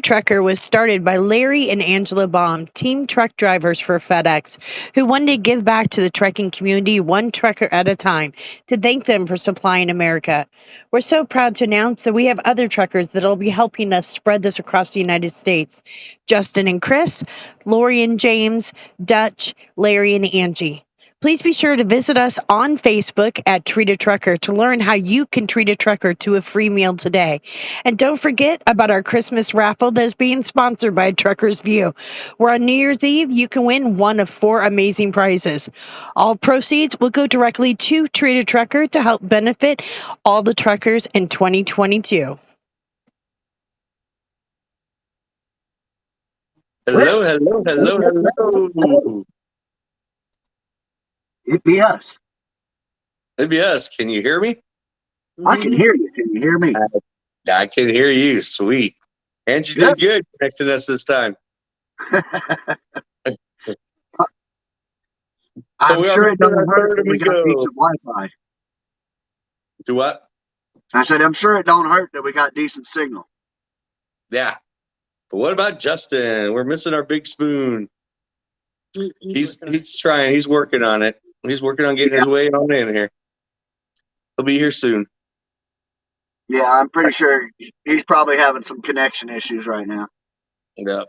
Trucker was started by Larry and Angela Baum, team truck drivers for FedEx, who wanted to give back to the trucking community one trucker at a time to thank them for supplying America. We're so proud to announce that we have other truckers that'll be helping us spread this across the United States. Justin and Chris, Lori and James, Dutch, Larry and Angie. Please be sure to visit us on Facebook at Treat a Trucker to learn how you can treat a trucker to a free meal today. And don't forget about our Christmas raffle that is being sponsored by Trucker's View, where on New Year's Eve you can win one of 4 amazing prizes. All proceeds will go directly to Treat a Trucker to help benefit all the truckers in 2022. Hello, hello, hello, hello. It'd be us. It'd be us. Can you hear me? I can hear you. Can you hear me? I can hear you. Sweet. And you did good connecting us this time. I'm sure it don't hurt that we got decent Wi-Fi. Do what? I said, I'm sure it don't hurt that we got decent signal. Yeah. But what about Justin? We're missing our big spoon. He's trying. He's working on it. He's working on getting his way on in here. He'll be here soon. Yeah, I'm pretty sure he's probably having some connection issues right now. Yeah.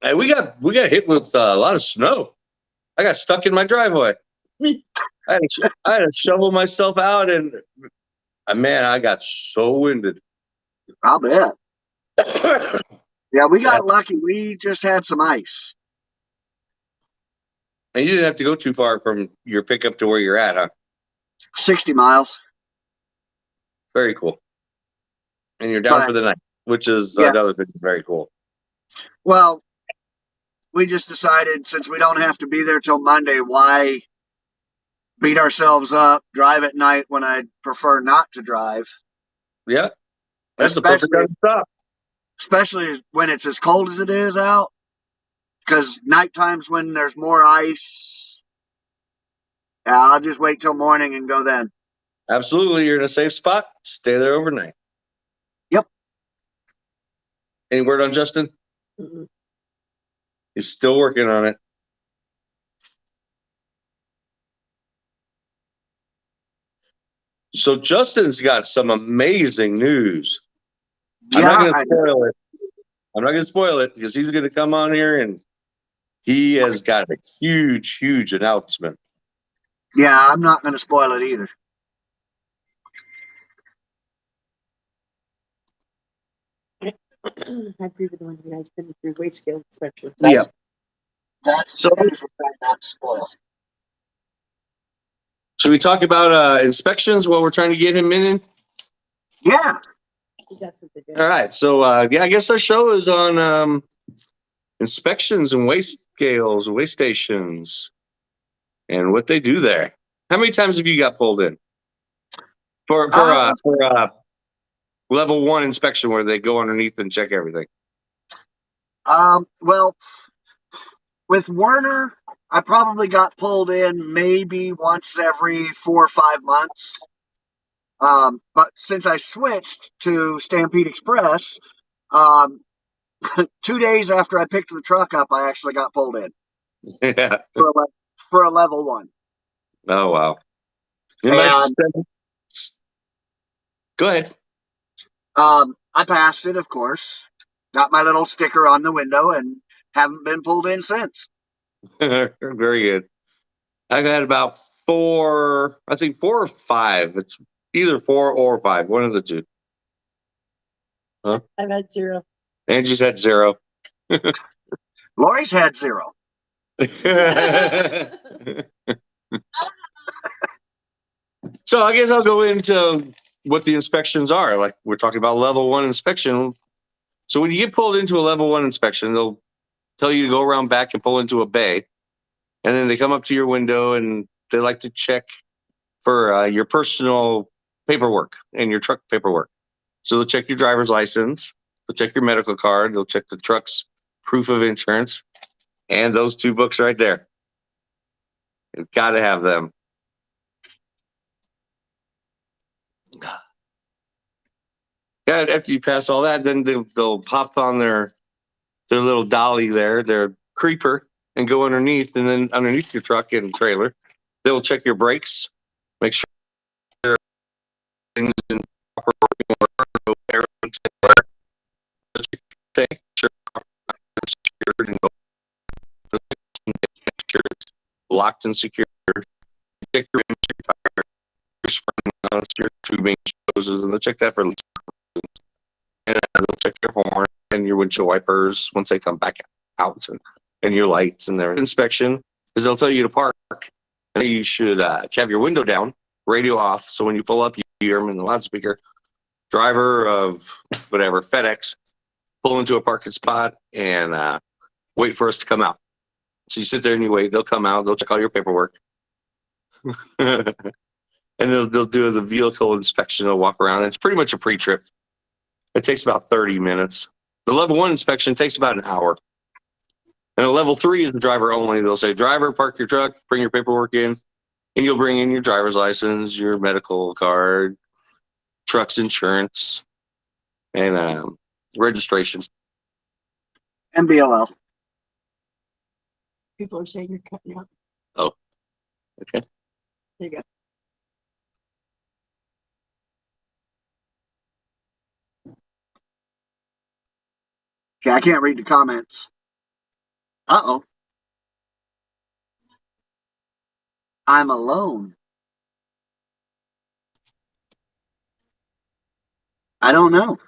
Hey, we got hit with a lot of snow. I got stuck in my driveway. I had to shovel myself out, and man, I got so winded. I'll bet. Yeah, we got lucky. We just had some ice. And you didn't have to go too far from your pickup to where you're at, huh? 60 miles. Very cool. And you're down for the night, which is another thing very cool. Well, we just decided since we don't have to be there till Monday, why beat ourselves up, drive at night when I'd prefer not to drive. Yeah. That's the perfect time to stop. Especially when it's as cold as it is out. Because night times when there's more ice, yeah, I'll just wait till morning and go then. Absolutely. You're in a safe spot. Stay there overnight. Yep. Any word on Justin? Mm-mm. He's still working on it. So Justin's got some amazing news. Yeah, I'm not going to spoil it. I'm not going to spoil it because he's going to come on here and he has got a huge, huge announcement. Yeah, I'm not going to spoil it either. I agree with the one you guys been through weight scale inspection. Yeah. That's so we're trying not to spoil. Should we talk about inspections while we're trying to get him in? Yeah. All right. So, I guess our show is on inspections and weight scales, weigh stations, and what they do there. How many times have you got pulled in for level 1 inspection where they go underneath and check everything? Well, with Werner, I probably got pulled in maybe once every 4 or 5 months. But since I switched to Stampede Express, 2 days after I picked the truck up, I actually got pulled in. Yeah. For a level 1. Oh, wow. Go ahead. I passed it, of course. Got my little sticker on the window and haven't been pulled in since. Very good. I've had about 4, I think 4 or 5. It's either 4 or 5, one of the two. Huh? I've had 0. Angie's had 0. Lori's had 0. So I guess I'll go into what the inspections are. Like we're talking about level 1 inspection. So when you get pulled into a level 1 inspection, they'll tell you to go around back and pull into a bay. And then they come up to your window and they like to check for your personal paperwork and your truck paperwork. So they'll check your driver's license, they'll check your medical card, they'll check the truck's proof of insurance, and those 2 books right there. You've got to have them. Yeah, after you pass all that, then they'll pop on their their little dolly there, their creeper, and go underneath. And then underneath your truck and trailer, they'll check your brakes, make sure things in proper working order, no air leaks anywhere. Check your tank, sure it's secured, and make sure it's locked and secured. Check your tire, your spring mounts, your tubing hoses, and they'll check that for leaks. And they'll check your horn and your windshield wipers once they come back out, and your lights and their inspection is they'll tell you to park. And you should have your window down, radio off, so when you pull up, you hear them in the loudspeaker. Driver of whatever, FedEx, pull into a parking spot and wait for us to come out. So you sit there and you wait. They'll come out. They'll check all your paperwork. And they'll do the vehicle inspection. They'll walk around. It's pretty much a pre-trip. It takes about 30 minutes. The level 1 inspection takes about an hour. And a level 3 is the driver only. They'll say, driver, park your truck, bring your paperwork in, and you'll bring in your driver's license, your medical card, truck's insurance, and registration. MBLL. People are saying you're cutting out. Oh, okay. There you go. Okay, I can't read the comments. Uh-oh. I'm alone. I don't know.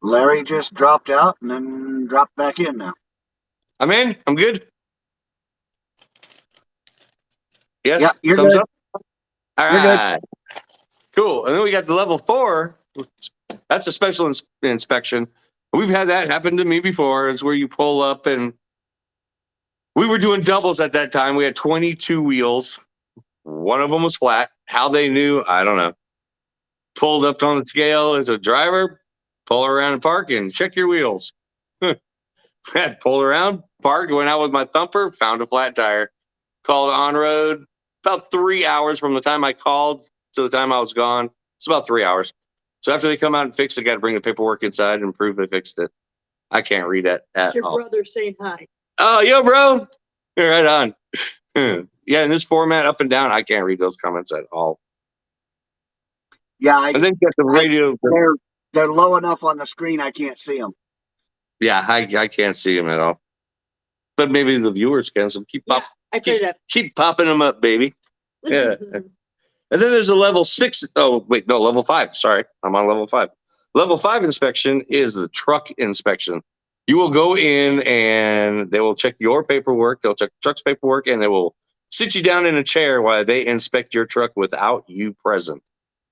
Larry just dropped out and then dropped back in now. I'm in. I'm good. Yes. Yeah, you're Thumbs good. up. All You're good. right. Cool. And then we got the level 4. That's a special inspection. We've had that happen to me before. It's where you pull up, and we were doing doubles at that time. We had 22 wheels. One of them was flat. How they knew, I don't know. Pulled up on the scale as a driver, pull around and park and check your wheels. Had pulled around, parked, went out with my thumper, found a flat tire, called on road. About 3 hours from the time I called to the time I was gone. It's about 3 hours. So after they come out and fix it, got to bring the paperwork inside and prove they fixed it. I can't read that at Your all. brother saying hi. Oh, yo, bro. You're right on. Yeah, in this format, up and down, I can't read those comments at all. Yeah, And then you got the radio. they're low enough on the screen I can't see them. Yeah, I can't see them at all. But maybe the viewers can, so keep popping them up, baby. Yeah. And then there's a level 6. Oh, wait, no, level 5. Sorry, I'm on level 5. Level 5 inspection is the truck inspection. You will go in and they will check your paperwork. They'll check the truck's paperwork, and they will sit you down in a chair while they inspect your truck without you present.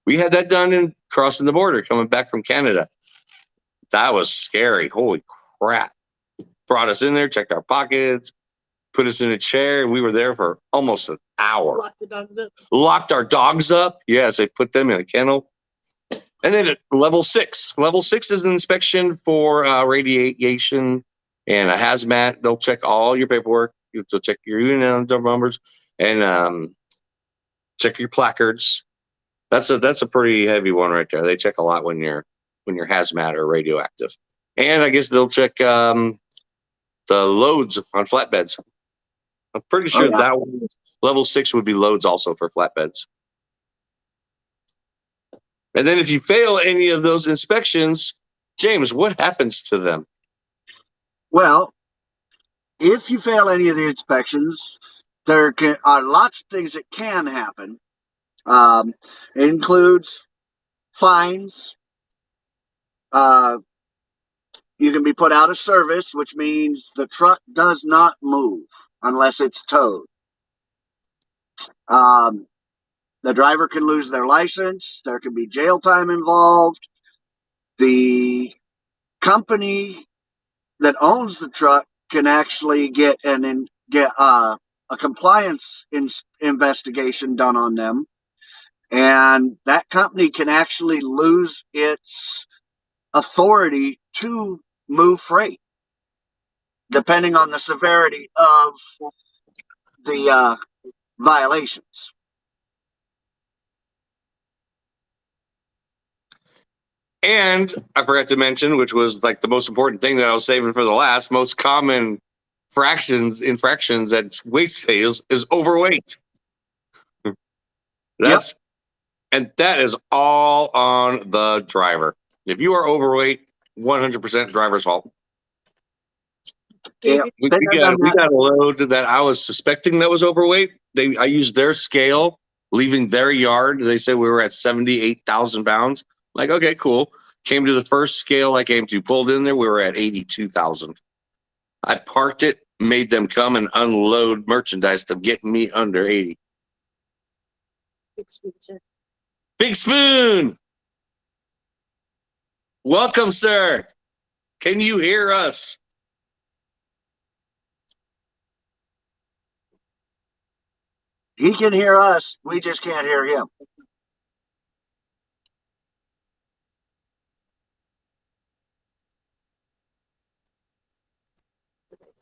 We had that done in crossing the border, coming back from Canada. That was scary. Holy crap. Brought us in there, checked our pockets, put us in a chair. We were there for almost an hour. Lock the dogs up. Locked our dogs up. Yes, they put them in a kennel. And then at level 6. Level 6 is an inspection for radiation and a hazmat. They'll check all your paperwork. They'll check your unit numbers and check your placards. That's a pretty heavy one right there. They check a lot when you're hazmat or radioactive. And I guess they'll check the loads on flatbeds. I'm pretty sure that one, level 6 would be loads also for flatbeds. And then if you fail any of those inspections, James, what happens to them? Well, if you fail any of the inspections, there are lots of things that can happen. It includes fines. You can be put out of service, which means the truck does not move unless it's towed. The driver can lose their license. There can be jail time involved. The company that owns the truck can actually get a compliance investigation done on them, and that company can actually lose its authority to move freight, depending on the severity of the violations. And I forgot to mention, which was like the most important thing that I was saving for the last, most common infractions at waste sales is overweight. That's and that is all on the driver. If you are overweight, 100% driver's fault. Yeah, We got a load that I was suspecting that was overweight. I used their scale, leaving their yard. They said we were at 78,000 pounds. Like, okay, cool. Came to the first scale I came to, pulled in there, we were at 82,000. I parked it, made them come and unload merchandise to get me under 80. Big Spoon. Welcome, sir. Can you hear us? He can hear us. We just can't hear him.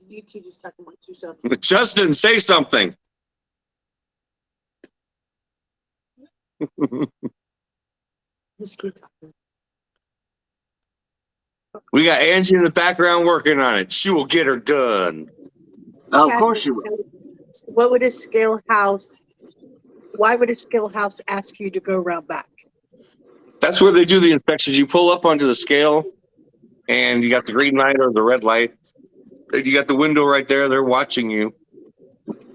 You two just talk amongst yourself. Justin, say something. We got Angie in the background working on it. She will get her done. Of course you will. What would a scale house? Why would a scale house ask you to go around back? That's where they do the inspections. You pull up onto the scale, and you got the green light or the red light. You got the window right there. They're watching you.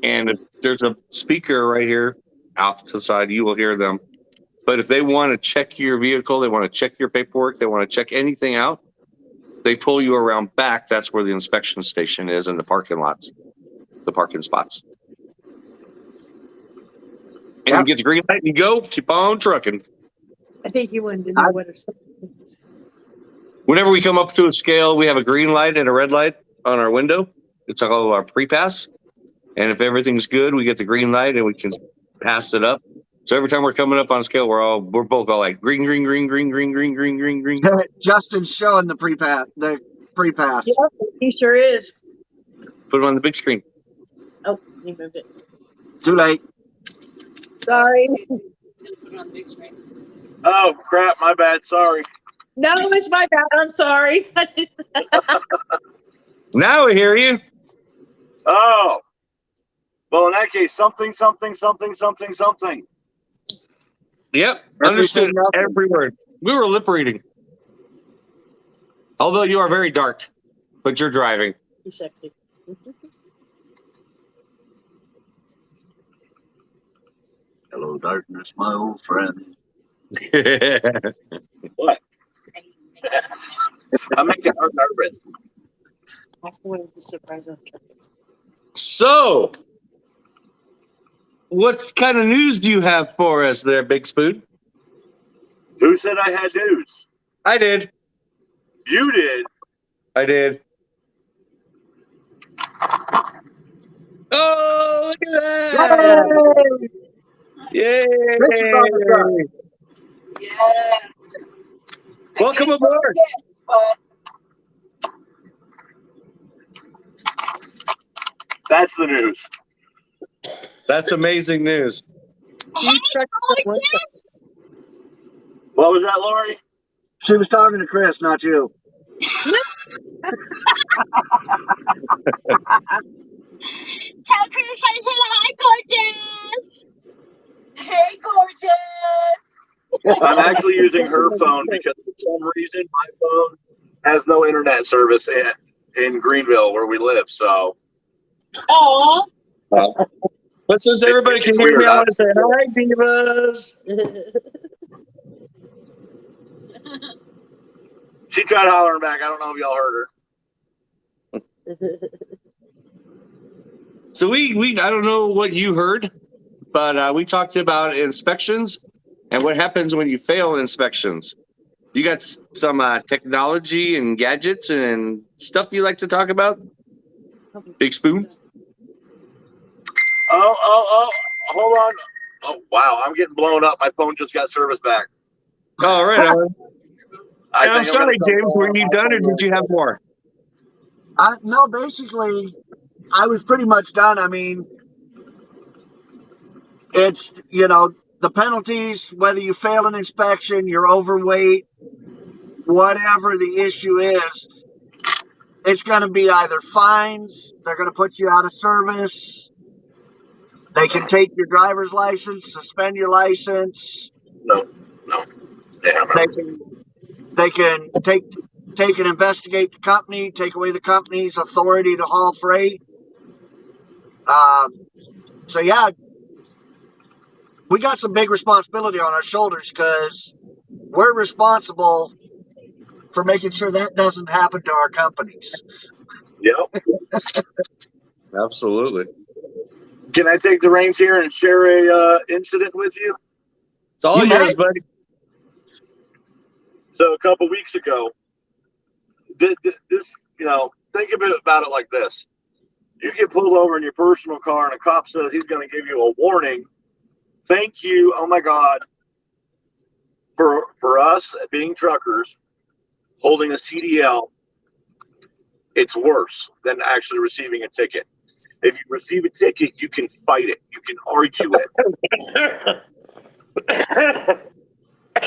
And if there's a speaker right here off to the side, you will hear them. But if they want to check your vehicle, they want to check your paperwork, they want to check anything out, they pull you around back. That's where the inspection station is in the parking lots, the parking spots. And you get the green light, you go, keep on trucking. I think you wanted to know what are some things. Whenever we come up to a scale, we have a green light and a red light on our window. It's all our pre-pass. And if everything's good, we get the green light and we can pass it up. So every time we're coming up on a scale, we're both all like green, green, green, green, green, green, green, green, green. Justin's showing the pre-pass. Yep, he sure is. Put it on the big screen. Oh, he moved it. Too late. Sorry. Oh crap! My bad. Sorry. No, it's my bad. I'm sorry. Now we hear you. Oh. Well, in that case, something. Yep, understood every word. We were lip reading. Although you are very dark, but you're driving. He's sexy. Hello, darkness, my old friend. What? I'm making her nervous. That's the way the surprise of So, what kind of news do you have for us there, Big Spoon? Who said I had news? I did. You did. I did. Oh, look at that! Yay! Chris is on the side. Yes. Welcome aboard. That's the news. That's amazing news. What was that, Lori? She was talking to Chris, not you. Tell Chris I said hi, gorgeous. Hey, gorgeous. I'm actually using her phone because for some reason my phone has no internet service in Greenville where we live. So. Oh. But since everybody can hear me, I want to say hi, divas. She tried hollering back. I don't know if y'all heard her. So we I don't know what you heard, but we talked about inspections and what happens when you fail inspections. You got some technology and gadgets and stuff you like to talk about? Big Spoon? Oh, hold on. Oh, wow. I'm getting blown up. My phone just got service back. All right. I'm think sorry, James. Were you done or did you have more? No, basically, I was pretty much done. I mean, it's, the penalties, whether you fail an inspection, you're overweight, whatever the issue is, it's going to be either fines, they're going to put you out of service, they can take your driver's license, suspend your license. No. Yeah, They can take and investigate the company, take away the company's authority to haul freight. So yeah, we got some big responsibility on our shoulders because we're responsible for making sure that doesn't happen to our companies. Yep. Absolutely. Can I take the reins here and share a incident with you? It's all You may. yours, buddy. So a couple weeks ago, this think about it like this: you get pulled over in your personal car, and a cop says he's going to give you a warning. Thank you, oh my God, for us being truckers holding a CDL. It's worse than actually receiving a ticket. If you receive a ticket, you can fight it. You can argue it.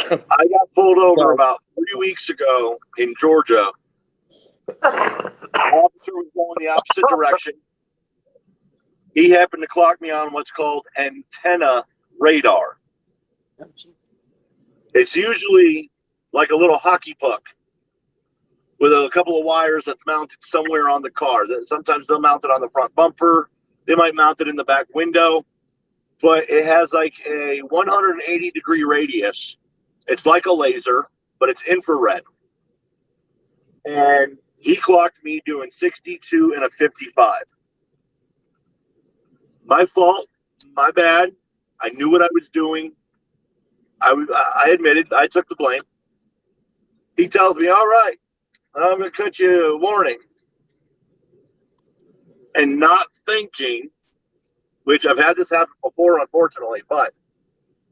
I got pulled over about 3 weeks ago in Georgia. The officer was going the opposite direction. He happened to clock me on what's called antenna radar. It's usually like a little hockey puck with a couple of wires that's mounted somewhere on the car. Sometimes they'll mount it on the front bumper. They might mount it in the back window. But it has like a 180-degree radius. It's like a laser, but it's infrared. And he clocked me doing 62 and a 55. My fault. My bad. I knew what I was doing. I admitted. I took the blame. He tells me, all right, I'm going to cut you a warning. And not thinking, which I've had this happen before, unfortunately, but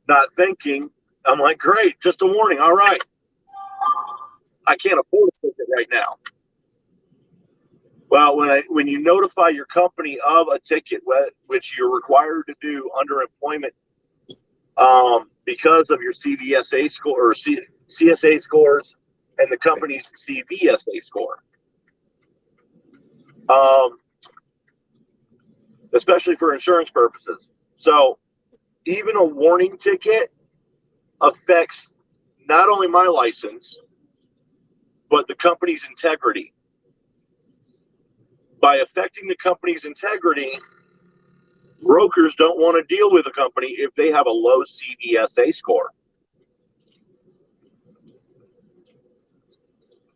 not thinking, I'm like, great, just a warning. All right. I can't afford a ticket right now. Well, when you notify your company of a ticket, which you're required to do under employment, because of your CVSA score or CSA scores and the company's CVSA score, especially for insurance purposes. So even a warning ticket affects not only my license, but the company's integrity. By affecting the company's integrity, brokers don't want to deal with a company if they have a low CVSA score.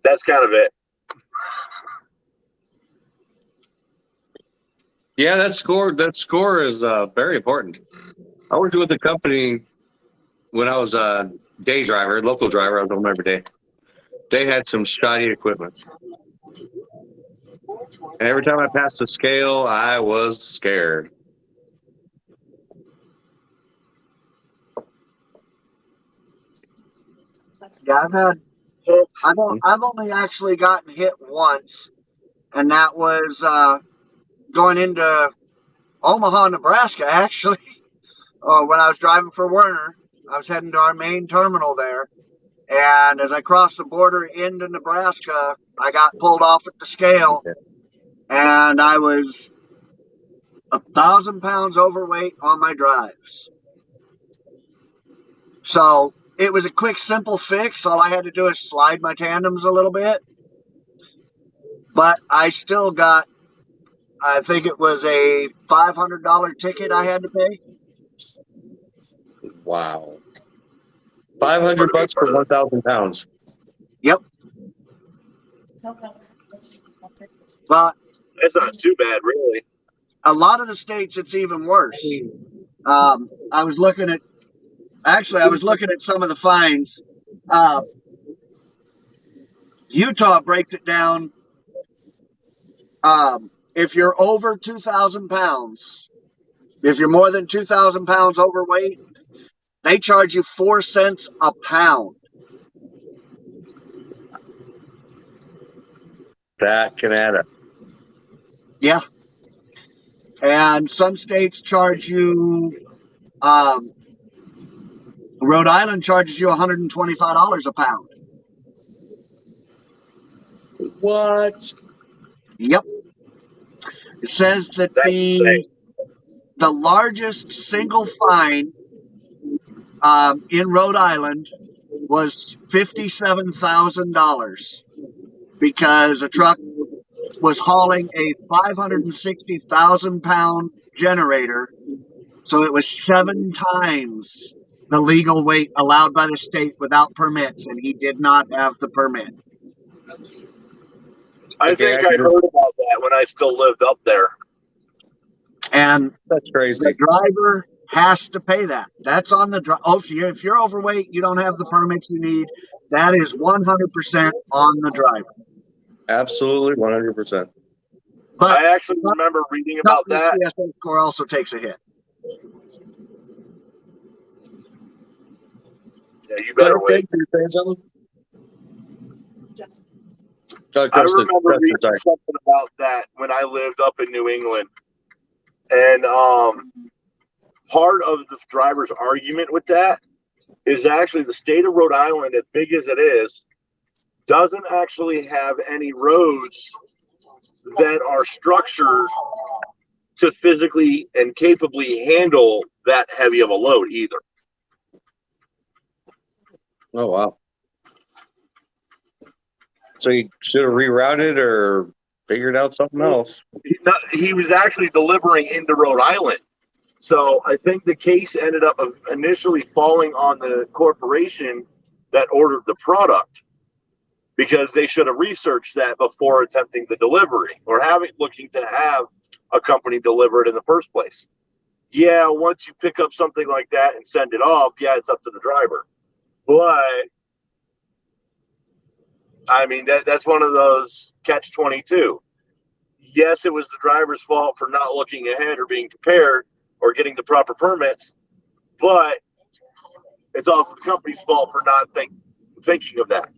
That's kind of it. Yeah, that score is very important. I worked with a company when I was a day driver, local driver. I was on every day. They had some shoddy equipment. And every time I passed the scale, I was scared. Yeah, I've had hit. I've only actually gotten hit once, and that was going into Omaha, Nebraska. Actually, when I was driving for Werner, I was heading to our main terminal there, and as I crossed the border into Nebraska, I got pulled off at the scale, and I was 1,000 pounds overweight on my drives. So it was a quick, simple fix. All I had to do is slide my tandems a little bit. But I still got, I think it was a $500 ticket I had to pay. Wow. $500 for 1,000 pounds. Yep. But It's not too bad, really. a lot of the states, it's even worse. I was looking at some of the fines. Utah breaks it down. If you're over 2,000 pounds, if you're more than 2,000 pounds overweight, they charge you 4 cents a pound. That can add up. Yeah. And some states charge you, Rhode Island charges you $125 a pound. What? Yep. It says that That's insane. the largest single fine in Rhode Island was $57,000 because a truck was hauling a 560,000-pound generator. So it was 7 times the legal weight allowed by the state without permits, and he did not have the permit. I Okay, think I heard about that when I still lived up there. And That's crazy. the driver has to pay that. That's on the driver. Oh, if you're overweight, you don't have the permits you need. That is 100% on the driver. Absolutely, 100%. But I actually remember reading about that. CSA score also takes a hit. Yeah, you better wait. Can you say something? I remember reading something about that when I lived up in New England. And part of the driver's argument with that is actually the state of Rhode Island, as big as it is, doesn't actually have any roads that are structured to physically and capably handle that heavy of a load either. Oh, wow. So he should have rerouted or figured out something else. He was actually delivering into Rhode Island. So I think the case ended up initially falling on the corporation that ordered the product, because they should have researched that before attempting the delivery or looking to have a company deliver it in the first place. Yeah, once you pick up something like that and send it off, yeah, it's up to the driver. But I mean, that's one of those catch-22. Yes, it was the driver's fault for not looking ahead or being prepared or getting the proper permits, but it's also the company's fault for not thinking of that,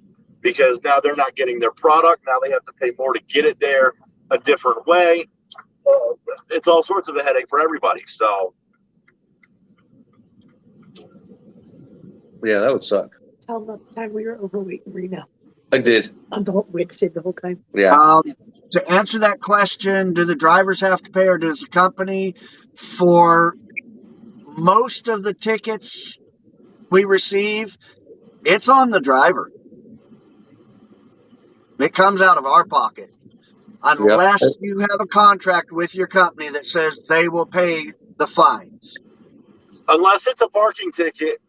because now they're not getting their product. Now they have to pay more to get it there a different way. It's all sorts of a headache for everybody. So, Yeah, that would suck. Tell them the time we were overweight in Reno. I did. Adult weight stayed the whole time. Yeah. To answer that question, do the drivers have to pay or does the company? For most of the tickets we receive, it's on the driver. It comes out of our pocket. Unless you have a contract with your company that says they will pay the fines. Unless it's a parking ticket.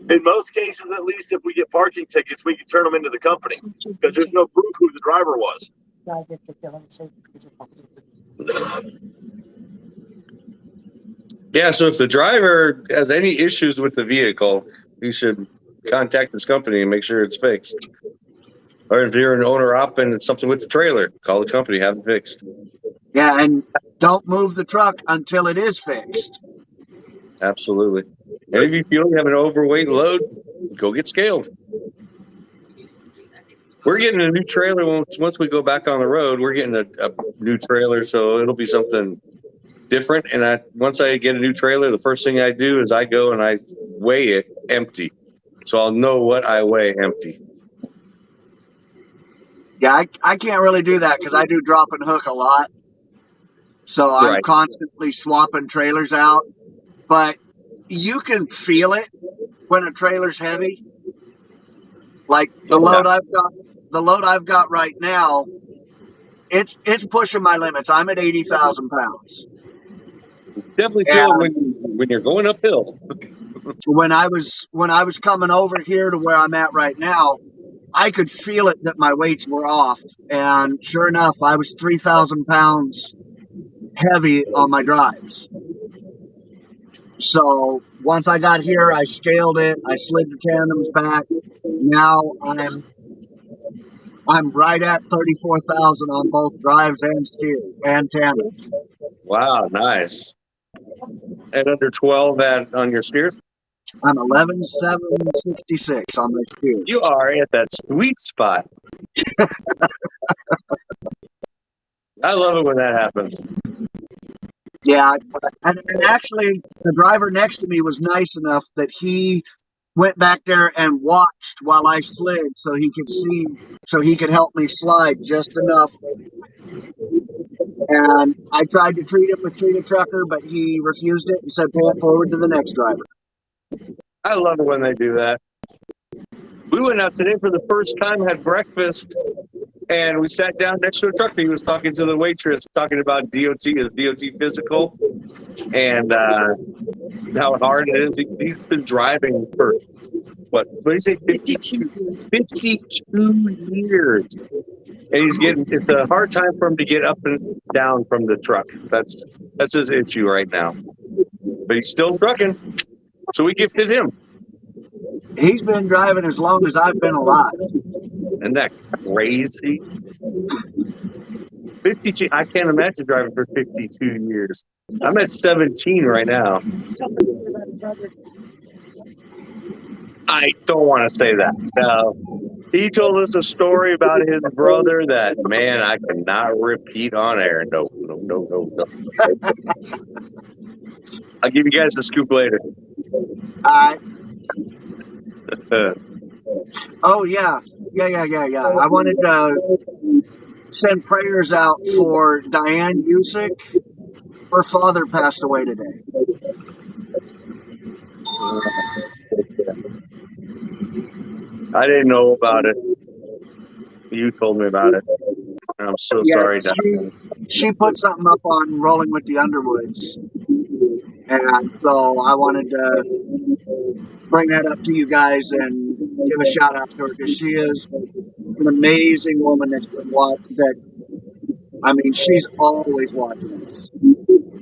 In most cases, at least, if we get parking tickets, we can turn them into the company because there's no proof who the driver was. Yeah, so if the driver has any issues with the vehicle, you should contact this company and make sure it's fixed. Or if you're an owner-op and it's something with the trailer, call the company, have it fixed. Yeah, and don't move the truck until it is fixed. Absolutely. And if you feel you have an overweight load, go get scaled. We're getting a new trailer once we go back on the road. We're getting a new trailer, so it'll be something different. And once I get a new trailer, the first thing I do is I go and I weigh it empty, so I'll know what I weigh empty. Yeah, I can't really do that because I do drop and hook a lot. So I'm constantly swapping trailers out. But you can feel it when a trailer's heavy. Like the load I've got right now, it's pushing my limits. I'm at 80,000 pounds. Definitely feel it when you're going uphill. When I was coming over here to where I'm at right now, I could feel it that my weights were off, and sure enough, I was 3,000 pounds heavy on my drives. So once I got here, I scaled it. I slid the tandems back. Now I'm right at 34,000 on both drives and steer and tandems. Wow, nice. And under 12 on your steers? I'm 11,766 on my steers. You are at that sweet spot. I love it when that happens. Yeah, and actually, the driver next to me was nice enough that he went back there and watched while I slid so he could see, so he could help me slide just enough. And I tried to treat him with Treat a Trucker, but he refused it and said, pay it forward to the next driver. I love it when they do that. We went out today for the first time, had breakfast, and we sat down next to a trucker. He was talking to the waitress, talking about DOT, his DOT physical, and how hard it is. He's been driving for, what did he say, 52 years. And it's a hard time for him to get up and down from the truck. That's his issue right now. But he's still trucking, so we gifted him. He's been driving as long as I've been alive. Isn't that crazy? 52. I can't imagine driving for 52 years. I'm at 17 right now. I don't want to say that. No. He told us a story about his brother that, man, I cannot repeat on air. No. I'll give you guys a scoop later. All right. Oh, yeah. I wanted to send prayers out for Diane Usick. Her father passed away today. I didn't know about it. You told me about it. I'm so sorry, Diane. She put something up on Rolling with the Underwoods. And so I wanted to bring that up to you guys and give a shout out to her because she is an amazing woman that's been she's always watching us.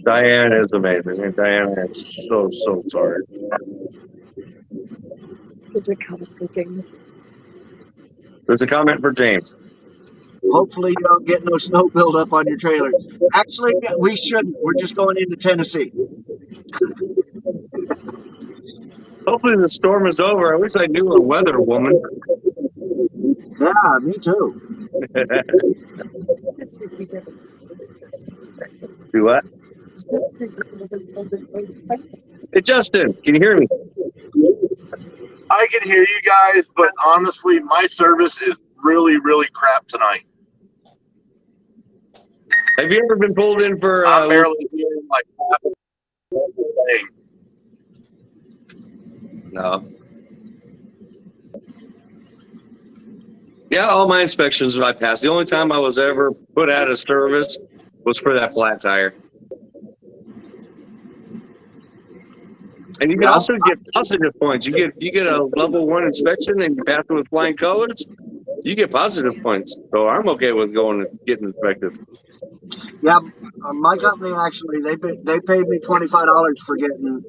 Diane is amazing. And Diane, I'm so sorry. There's a comment for James. Hopefully you don't get no snow buildup on your trailer. Actually, we shouldn't. We're just going into Tennessee. Hopefully the storm is over. I wish I knew a weather woman. Yeah, me too. Do what? Hey, Justin, can you hear me? I can hear you guys, but honestly, my service is really, really crap tonight. Have you ever been pulled in for? I'm barely hearing like half of the thing. No. Yeah, all my inspections I passed. The only time I was ever put out of service was for that flat tire. And you can also get positive points. You get a level 1 inspection and you pass it with flying colors. You get positive points. So I'm okay with going and getting inspected. Yeah, my company actually they paid me $25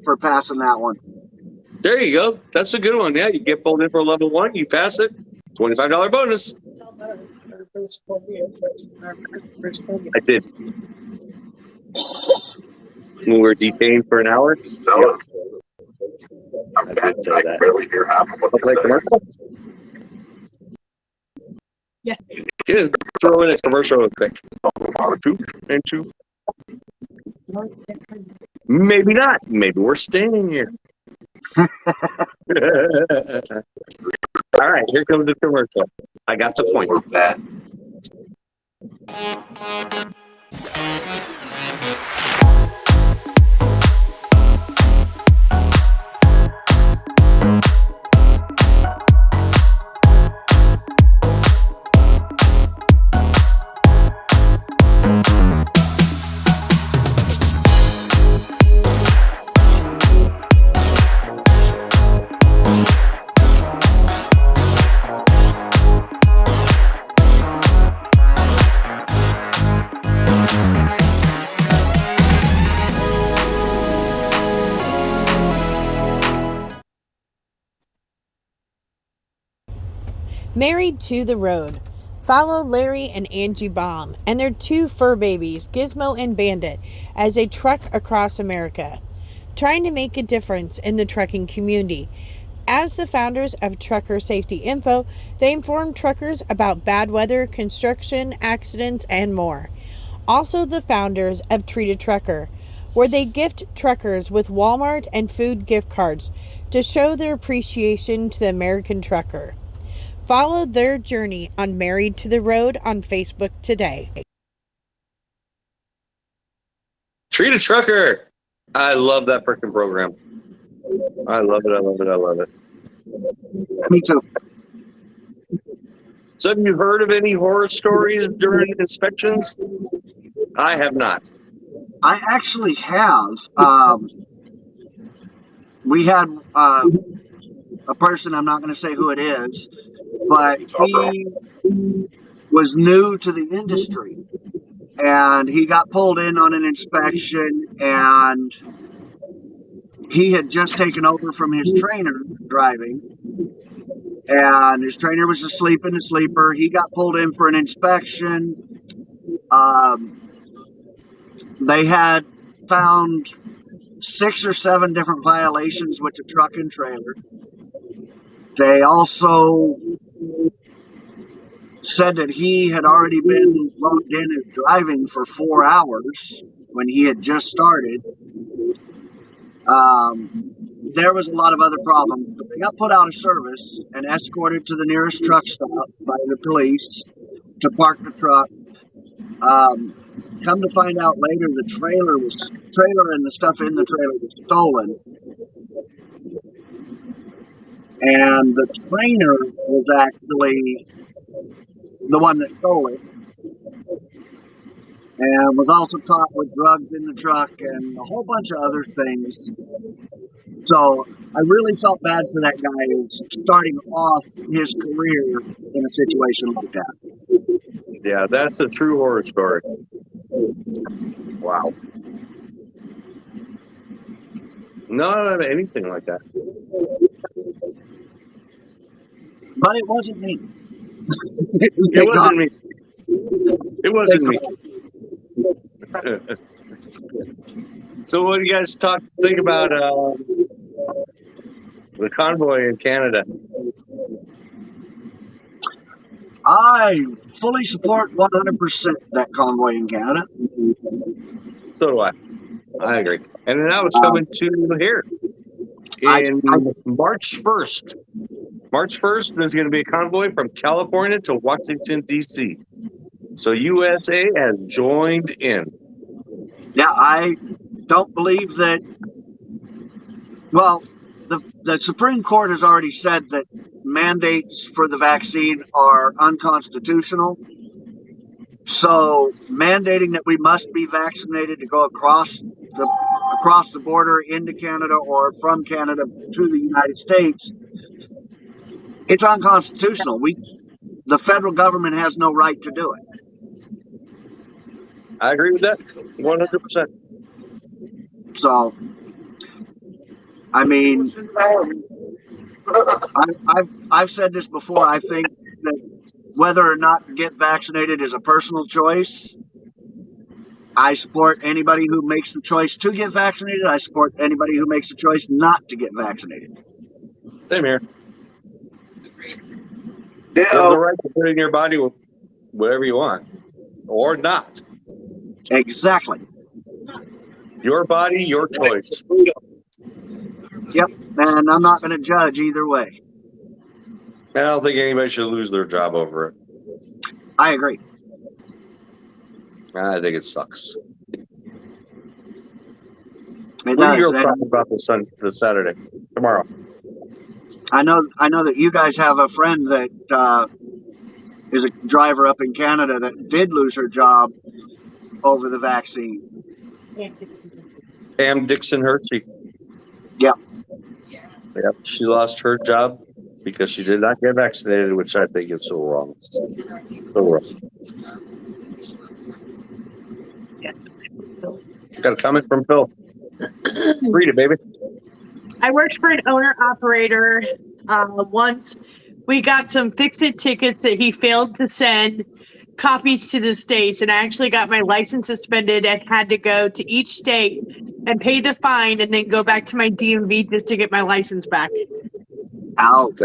for passing that one. There you go. That's a good one. Yeah, you get pulled in for level 1, you pass it, $25 bonus. I did. When we were detained for an hour. So, I did say I that. barely hear half of what I'll play they're saying. commercial. Yeah. Just throw in a commercial real quick. 2 and 2. Maybe not. Maybe we're staying here. All right, here comes the commercial. I got the point. We're bad. Married to the Road. Follow Larry and Angie Baum and their 2 fur babies, Gizmo and Bandit, as they trek across America, trying to make a difference in the trucking community. As the founders of Trucker Safety Info, they inform truckers about bad weather, construction, accidents, and more. Also the founders of Treat a Trucker, where they gift truckers with Walmart and food gift cards to show their appreciation to the American trucker. Follow their journey on Married to the Road on Facebook today. Treat a trucker. I love that freaking program. I love it. I love it. I love it. Me too. So have you heard of any horror stories during inspections? I have not. I actually have. We had a person, I'm not going to say who it is, but he was new to the industry. And he got pulled in on an inspection, and he had just taken over from his trainer driving. And his trainer was asleep in the sleeper. He got pulled in for an inspection. They had found 6 or 7 different violations with the truck and trailer. They also said that he had already been logged in as driving for 4 hours when he had just started. There was a lot of other problems, but they got put out of service and escorted to the nearest truck stop by the police to park the truck. Come to find out later, the trailer and the stuff in the trailer was stolen. And the trainer was actually the one that stole it. And was also caught with drugs in the truck and a whole bunch of other things. So I really felt bad for that guy who's starting off his career in a situation like that. Yeah, that's a true horror story. Wow. Not anything like that. But it wasn't me. It wasn't me. It wasn't me. So what do you guys think about the convoy in Canada? I fully support 100% that convoy in Canada. So do I. I agree. And now it's coming to here. In March 1st. March 1st, there's going to be a convoy from California to Washington, D.C. So USA has joined in. Yeah, I don't believe that. Well, the Supreme Court has already said that mandates for the vaccine are unconstitutional. So mandating that we must be vaccinated to go across the border into Canada or from Canada to the United States, it's unconstitutional. The federal government has no right to do it. I agree with that 100%. So, I mean, I've said this before. I think that whether or not to get vaccinated is a personal choice. I support anybody who makes the choice to get vaccinated. I support anybody who makes the choice not to get vaccinated. Same here. You have the right to put in your body whatever you want, or not. Exactly. Your body, your choice. Yep, and I'm not going to judge either way. I don't think anybody should lose their job over it. I agree. I think it sucks. It What are you does. talking about this Saturday, tomorrow? I know that you guys have a friend that is a driver up in Canada that did lose her job over the vaccine. Pam Dixon Hershey. Yep. Yep. She lost her job because she did not get vaccinated, which I think is so wrong. So wrong. Got a comment from Phil. Read it, baby. I worked for an owner-operator once. We got some fix-it tickets that he failed to send copies to the states, and I actually got my license suspended and had to go to each state and pay the fine and then go back to my DMV just to get my license back. Ouch.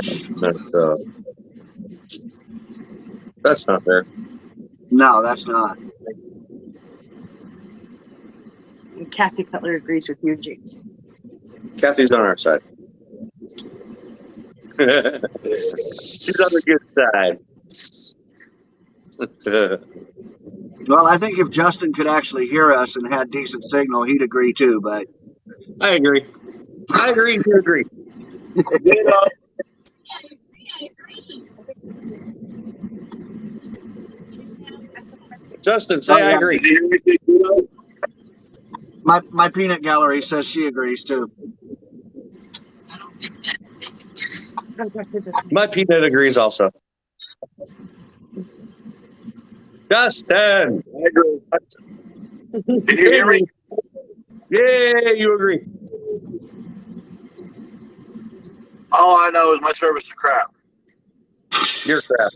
That's not fair. No, that's not. And Kathy Cutler agrees with you, James. Kathy's on our side. She's on the good side. Well, I think if Justin could actually hear us and had decent signal, he'd agree too. But I agree. You agree. You know, Justin, say Oh, yeah. I agree. did you hear me say kudos? my peanut gallery says she agrees too. My peanut agrees also. Justin! I agree. Did you hear me? Yeah, you agree. All I know is my service is crap. You're crap.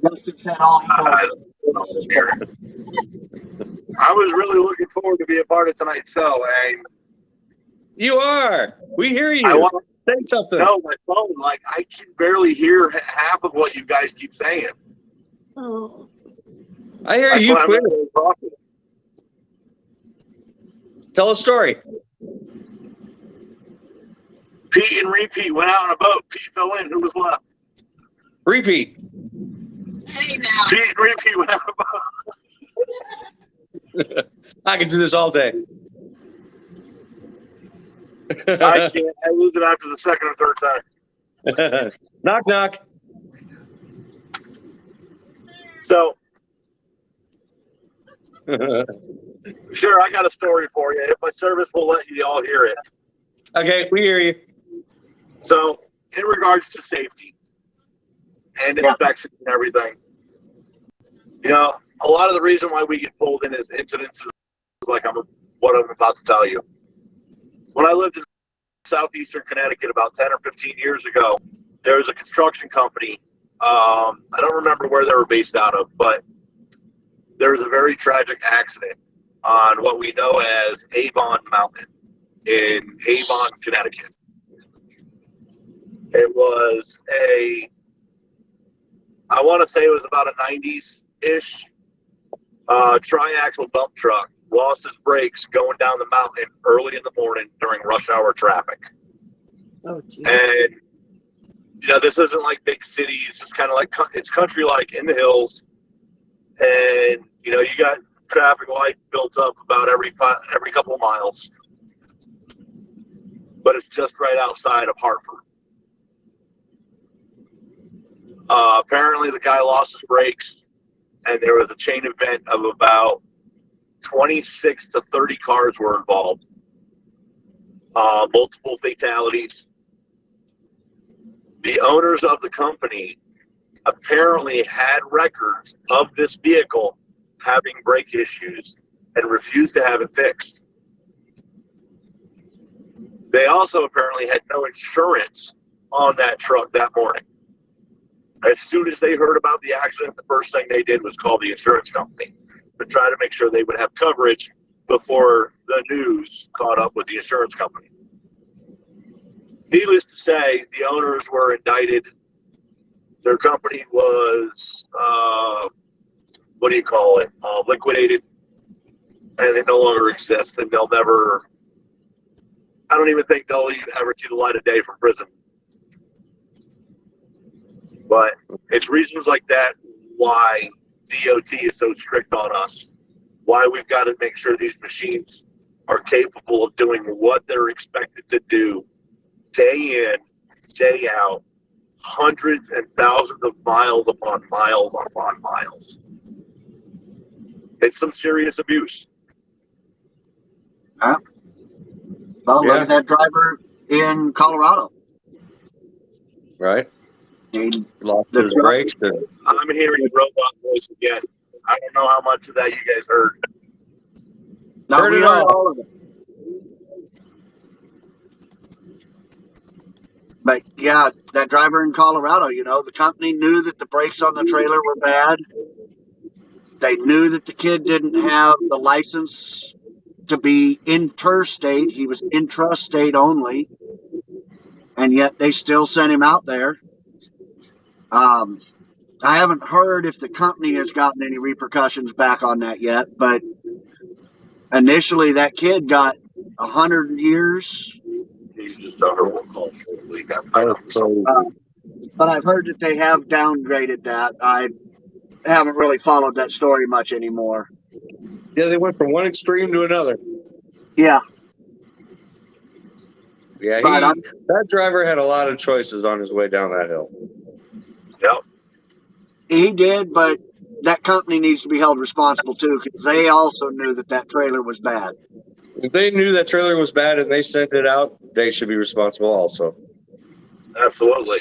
Justin said all he I, knows. I was really looking forward to be a part of tonight's show, and You are. We hear you. I want Say something. to know my phone. Like, I can barely hear half of what you guys keep saying. Oh. I hear That's you why I'm quit. really talking. Tell a story. Pete and Repeat went out on a boat. Pete fell in. Who was left? Repeat. Hey now. Pete and Repeat went out on a boat. I can do this all day. I can't. I lose it after the second or third time. Knock, knock. So, sure, I got a story for you. If my service will let you all hear it. Okay, we hear you. So, in regards to safety and inspection and everything, you know, a lot of the reason why we get pulled in is incidences like what I'm about to tell you. When I lived in southeastern Connecticut about 10 or 15 years ago, there was a construction company. I don't remember where they were based out of, but there was a very tragic accident on what we know as Avon Mountain in Avon, Connecticut. It was I want to say it was about a 90s-ish triaxle dump truck. Lost his brakes going down the mountain early in the morning during rush hour traffic. Oh, geez. And, you know, this isn't like big city. It's just kind of like, it's country-like in the hills. And, you know, you got traffic light built up about every couple of miles. But it's just right outside of Hartford. Apparently the guy lost his brakes, and there was a chain event of about 26 to 30 cars were involved. Multiple fatalities. The owners of the company apparently had records of this vehicle having brake issues and refused to have it fixed. They also apparently had no insurance on that truck that morning. As soon as they heard about the accident, the first thing they did was call the insurance company to try to make sure they would have coverage before the news caught up with the insurance company. Needless to say, the owners were indicted. Their company was, liquidated, and it no longer exists, and they'll never, I don't even think they'll even ever see the light of day from prison. But it's reasons like that why DOT is so strict on us, why we've got to make sure these machines are capable of doing what they're expected to do day in, day out, hundreds and thousands of miles upon miles upon miles. It's some serious abuse. Well, look at that driver in Colorado. Right. He Lost his brakes. I'm hearing a robot voice again. I don't know how much of that you guys heard. No, Heard we it heard all. all of it. But yeah, that driver in Colorado, you know, the company knew that the brakes on the trailer were bad. They knew that the kid didn't have the license to be interstate. He was intrastate only. And yet they still sent him out there. I haven't heard if the company has gotten any repercussions back on that yet, but initially that kid got 100 years. He's just a horrible call. We got That was crazy. But I've heard that they have downgraded that. I haven't really followed that story much anymore. Yeah, they went from one extreme to another. Yeah, Yeah, But that driver had a lot of choices on his way down that hill. Yep. he did, but that company needs to be held responsible too, because they also knew that that trailer was bad. If they knew that trailer was bad and they sent it out, they should be responsible also. Absolutely.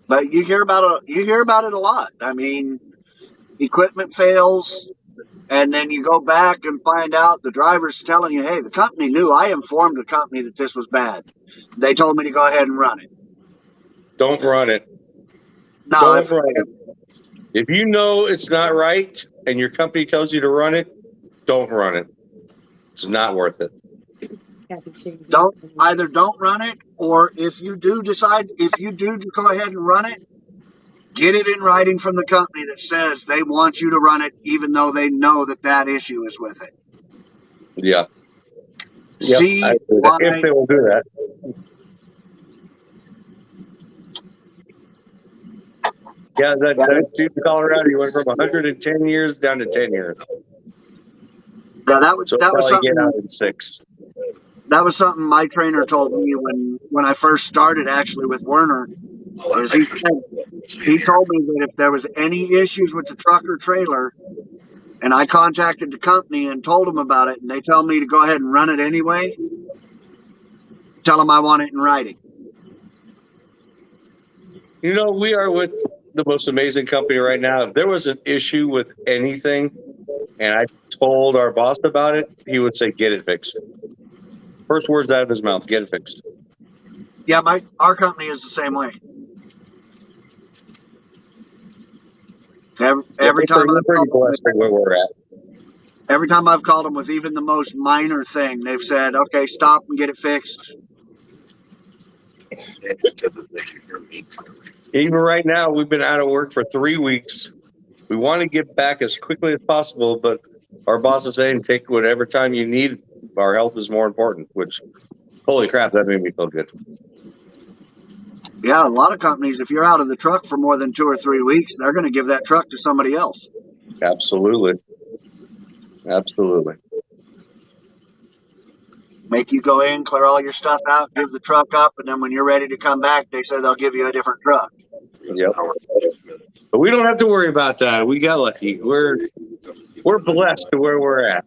But you hear about it a lot. I mean, equipment fails, and then you go back and find out the driver's telling you, "Hey, the company knew. I informed the company that this was bad. They told me to go ahead and run it." Don't run it. No, Don't run it. If you know it's not right and your company tells you to run it, don't run it. It's not worth it. don't run it, or if you do go ahead and run it, get it in writing from the company that says they want you to run it, even though they know that issue is with it. Yeah. See why, if they will do that. Yeah, that dude in Colorado, he went from 110 years down to 10 years. Yeah, that was something. Get out in 6. That was something my trainer told me when I first started actually with Werner. Is he told me that if there was any issues with the truck or trailer, and I contacted the company and told them about it, and they tell me to go ahead and run it anyway, tell them I want it in writing. You know, we are with the most amazing company right now. If there was an issue with anything and I told our boss about it, he would say, "Get it fixed." First words out of his mouth, "Get it fixed." Yeah, our company is the same way. Every time I've called them with even the most minor thing, they've said, "Okay, stop and get it fixed." Even right now, we've been out of work for 3 weeks. We want to get back as quickly as possible, but our boss is saying, "Take whatever time you need. Our health is more important," which, holy crap, that made me feel good. Yeah, a lot of companies, if you're out of the truck for more than 2 or 3 weeks, they're going to give that truck to somebody else. Absolutely. Absolutely. Make you go in, clear all your stuff out, give the truck up, and then when you're ready to come back, they say they'll give you a different truck. Yep. But we don't have to worry about that. We got lucky. We're blessed to where we're at.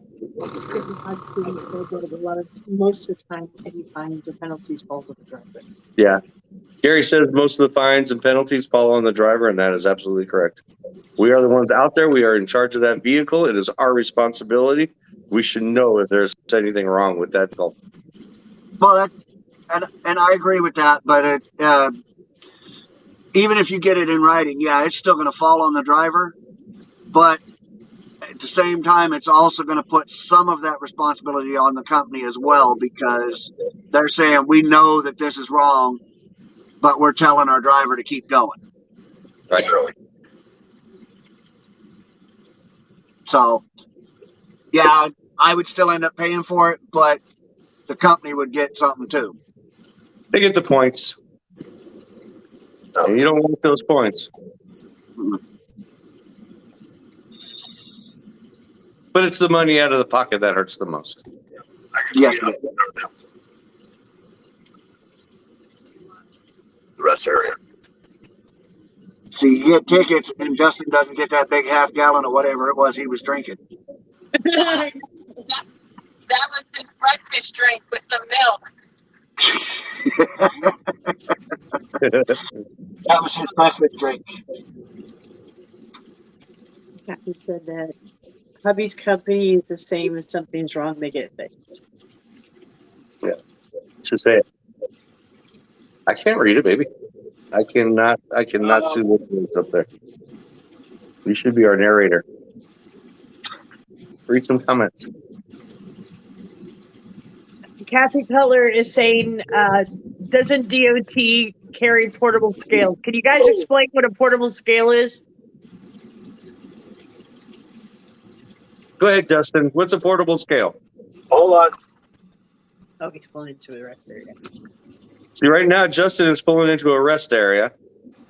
Most of the time, any fines or penalties falls on the driver. Yeah. Gary says most of the fines and penalties fall on the driver, and that is absolutely correct. We are the ones out there. We are in charge of that vehicle. It is our responsibility. We should know if there's anything wrong with that vehicle. Well, and I agree with that, but even if you get it in writing, yeah, it's still going to fall on the driver. But at the same time, it's also going to put some of that responsibility on the company as well, because they're saying, "We know that this is wrong, but we're telling our driver to keep going." Right. So, yeah, I would still end up paying for it, but the company would get something too. They get the points. And you don't want those points. But it's the money out of the pocket that hurts the most. Yes. The rest area. So you get tickets, and Justin doesn't get that big half gallon of whatever it was he was drinking. That was his breakfast drink with some milk. That was his breakfast drink. Captain said that hubby's company is the same as something's wrong, they get it fixed. Yeah. To say it. I can't read it, baby. I cannot see what is up there. You should be our narrator. Read some comments. Kathy Cutler is saying, doesn't DOT carry portable scales. Can you guys explain what a portable scale is? Go ahead, Justin. What's a portable scale? Hold on. Oh, he's pulling into the rest area. See, right now, Justin is pulling into a rest area.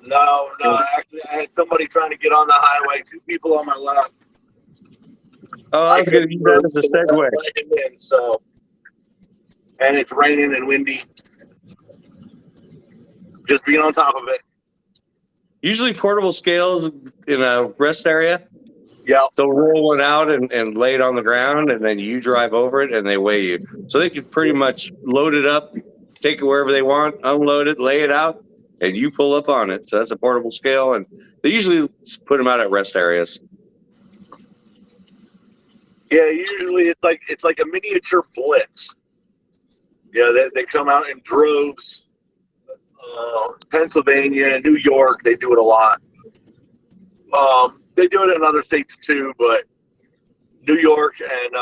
No. Actually, I had somebody trying to get on the highway. 2 people on my left. Oh, I'm going to use that as a segue. So, and it's raining and windy. Just being on top of it. Usually portable scales in a rest area, Yeah. they'll roll one out and lay it on the ground, and then you drive over it and they weigh you. So they can pretty much load it up, take it wherever they want, unload it, lay it out, and you pull up on it. So that's a portable scale, and they usually put them out at rest areas. Yeah, usually it's like a miniature blitz. Yeah, they come out in droves. Pennsylvania, New York, they do it a lot. They do it in other states too, but New York and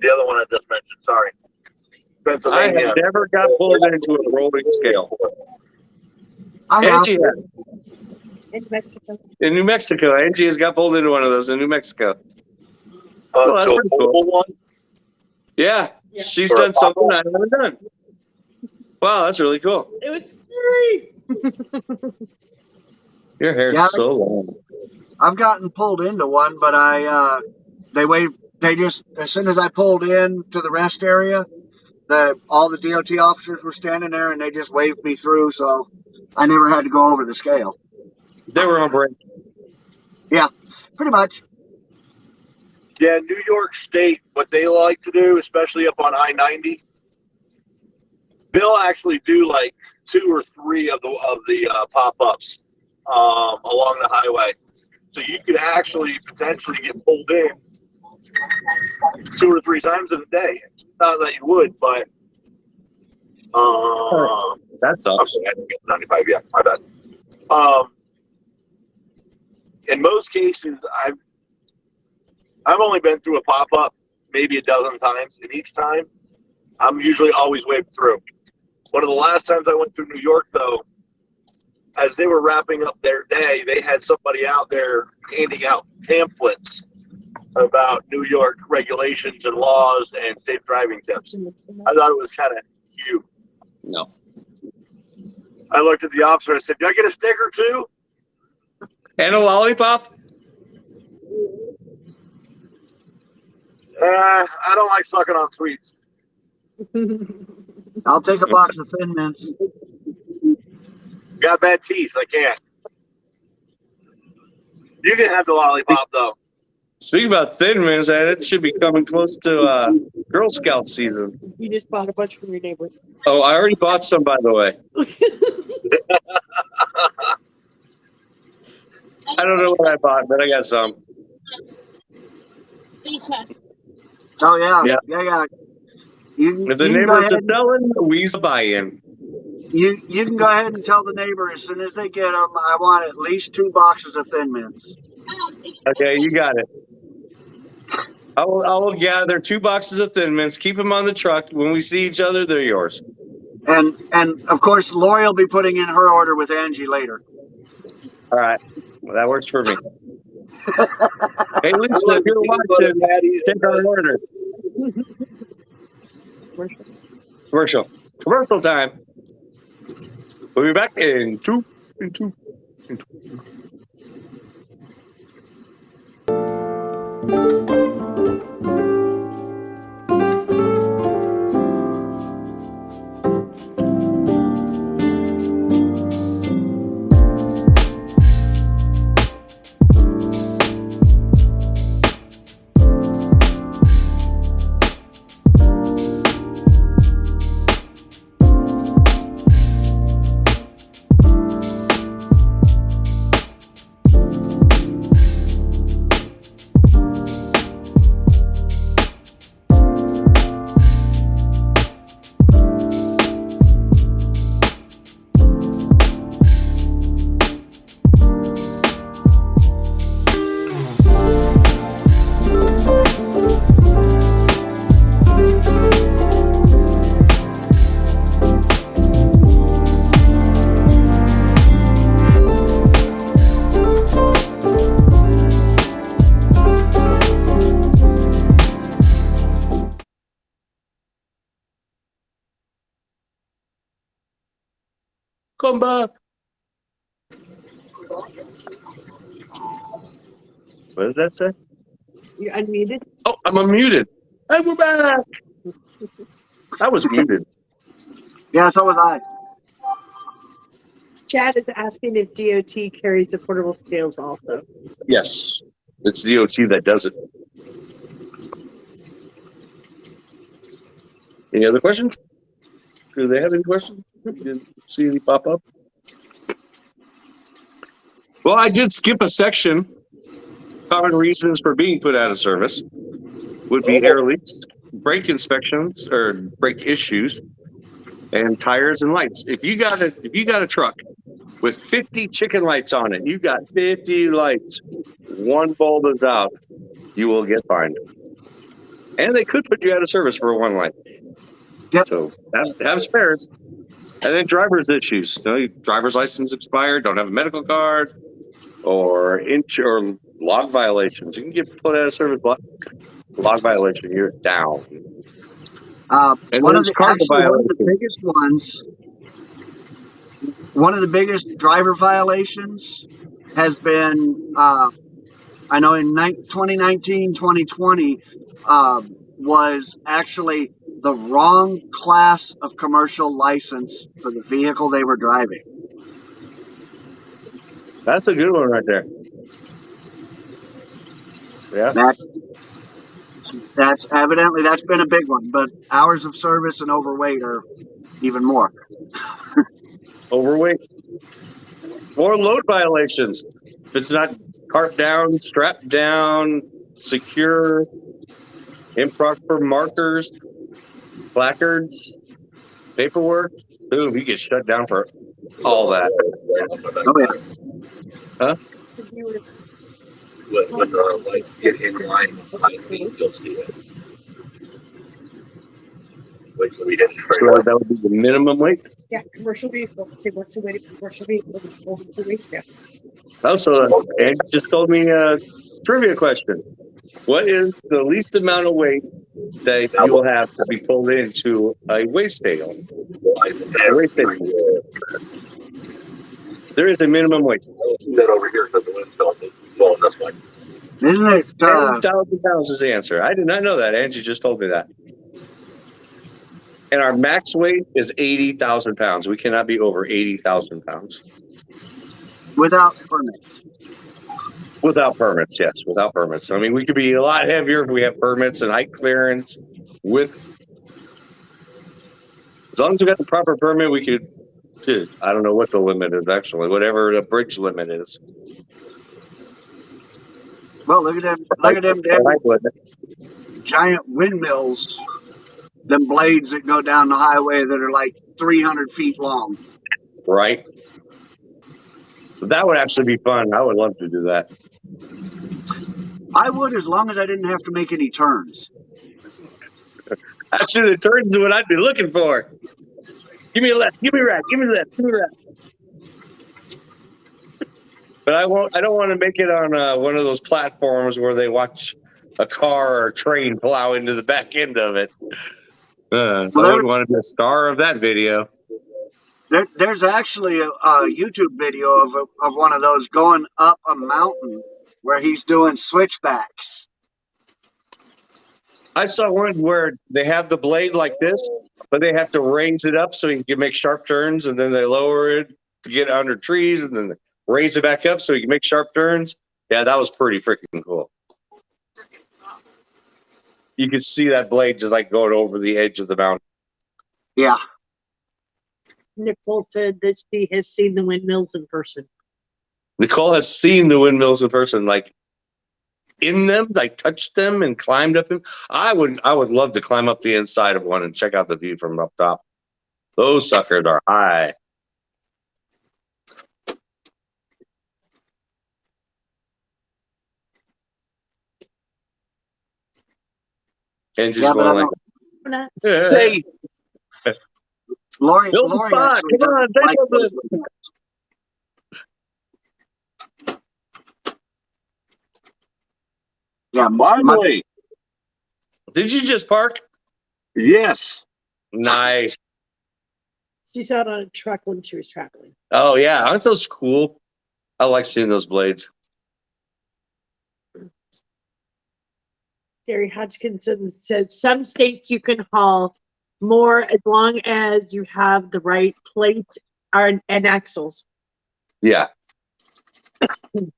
the other one I just mentioned, sorry. I Pennsylvania. have never got pulled into a rolling scale. I have. Angie has. In Mexico. In New Mexico, Angie has got pulled into one of those in New Mexico. Well, that's So pretty cool. one. Yeah, Yeah. she's For a done something bubble? I haven't done. Wow, that's really cool. It was scary. Your hair's Yeah, so long. I've gotten pulled into one, but they just, as soon as I pulled in to the rest area, all the DOT officers were standing there and they just waved me through, so I never had to go over the scale. They were on break. Pretty much. Yeah, New York State, what they like to do, especially up on I-90, they'll actually do like 2 or 3 of the pop-ups along the highway. So you could actually potentially get pulled in 2 or 3 times in a day. Not that you would, but That's awesome. okay, I didn't get 95. Yeah, my bad. In most cases, I've only been through a pop-up maybe a dozen times, and each time I'm usually always waved through. One of the last times I went through New York, though, as they were wrapping up their day, they had somebody out there handing out pamphlets about New York regulations and laws and safe driving tips. I thought it was kind of cute. No. I looked at the officer and I said, "Do I get a sticker too?" And a lollipop? I don't like sucking on sweets. I'll take a box of Thin Mints. Got bad teeth. I can't. You can have the lollipop, though. Speaking about Thin Mints, it should be coming close to Girl Scout season. You just bought a bunch from your neighbor. Oh, I already bought some, by the way. I don't know what I bought, but I got some. Oh, yeah. Yeah. Yeah. You, If the you can go neighbors ahead are selling, we's buying. You can go ahead and tell the neighbor as soon as they get them, I want at least 2 boxes of Thin Mints. Okay, you got it. I will gather 2 boxes of Thin Mints, keep them on the truck. When we see each other, they're yours. And of course, Lori will be putting in her order with Angie later. All right. Well, that works for me. Hey, Lisa, if you're watching, take our order. Commercial time. We'll be back in two. Come back. What did that say? You unmuted? Oh, I'm unmuted. Hey, we're back. I was muted. Yeah, so was I. Chad is asking if DOT carries the portable scales also. Yes, it's DOT that does it. Any other questions? Do they have any questions? You didn't see any pop up? Well, I did skip a section. Common reasons for being put out of service would be air leaks, brake inspections or brake issues, and tires and lights. If you got a truck with 50 chicken lights on it, you got 50 lights, one bulb is out, you will get fined. And they could put you out of service for one light. Yep. So have spares. And then driver's issues. You know, driver's license expired, don't have a medical card, or log violations. You can get put out of service. Log violation, you're down. And One of there's the cargo biggest ones, one of the biggest driver violations has been, I know in 2019, 2020, was actually the wrong class of commercial license for the vehicle they were driving. That's a good one right there. Yeah. That's evidently that's been a big one, but hours of service and overweight are even more. Overweight. More load violations. If it's not cart down, strapped down, secure, improper markers, placards, paperwork, boom, you get shut down for all that. Oh yeah. Huh? When the lights get in line behind me, you'll see it. Wait till we hit So that would be the minimum weight. Yeah, commercial vehicle. Say what's the weight of commercial vehicle over the weight scale? Also, Andy just told me a trivia question. What is the least amount of weight that you will have to be pulled into a weigh scale? There is a minimum weight. That over here because the wind's blowing this way. Isn't it? 10,000 pounds is the answer. I did not know that. Angie just told me that. And our max weight is 80,000 pounds. We cannot be over 80,000 pounds. Without permits. Without permits, yes. Without permits. I mean, we could be a lot heavier if we have permits and height clearance. As long as we got the proper permit, we could. I don't know what the limit is actually. Whatever the bridge limit is. Well, look at them giant windmills. Them blades that go down the highway that are like 300 feet long. Right. That would actually be fun. I would love to do that. I would, as long as I didn't have to make any turns. Actually, the turns is what I'd be looking for. Give me a left. Give me a right. Give me a left. Give me a right. But I don't want to make it on one of those platforms where they watch a car or a train plow into the back end of it. I wouldn't want to be a star of that video. There's actually a YouTube video of one of those going up a mountain where he's doing switchbacks. I saw one where they have the blade like this, but they have to raise it up so he can make sharp turns, and then they lower it to get under trees, and then raise it back up so he can make sharp turns. Yeah, that was pretty freaking cool. You could see that blade just like going over the edge of the mountain. Yeah. Nicole said that she has seen the windmills in person. Nicole has seen the windmills in person, like in them, like touched them and climbed up them. I would love to climb up the inside of one and check out the view from up top. Those suckers are high. And just going like, Say, Lori come on, say something. Yeah, finally. Did you just park? Yes. Nice. She saw it on a truck when she was traveling. Oh yeah, aren't those cool? I like seeing those blades. Gary Hodgkinson said some states you can haul more as long as you have the right plate and axles. Yeah.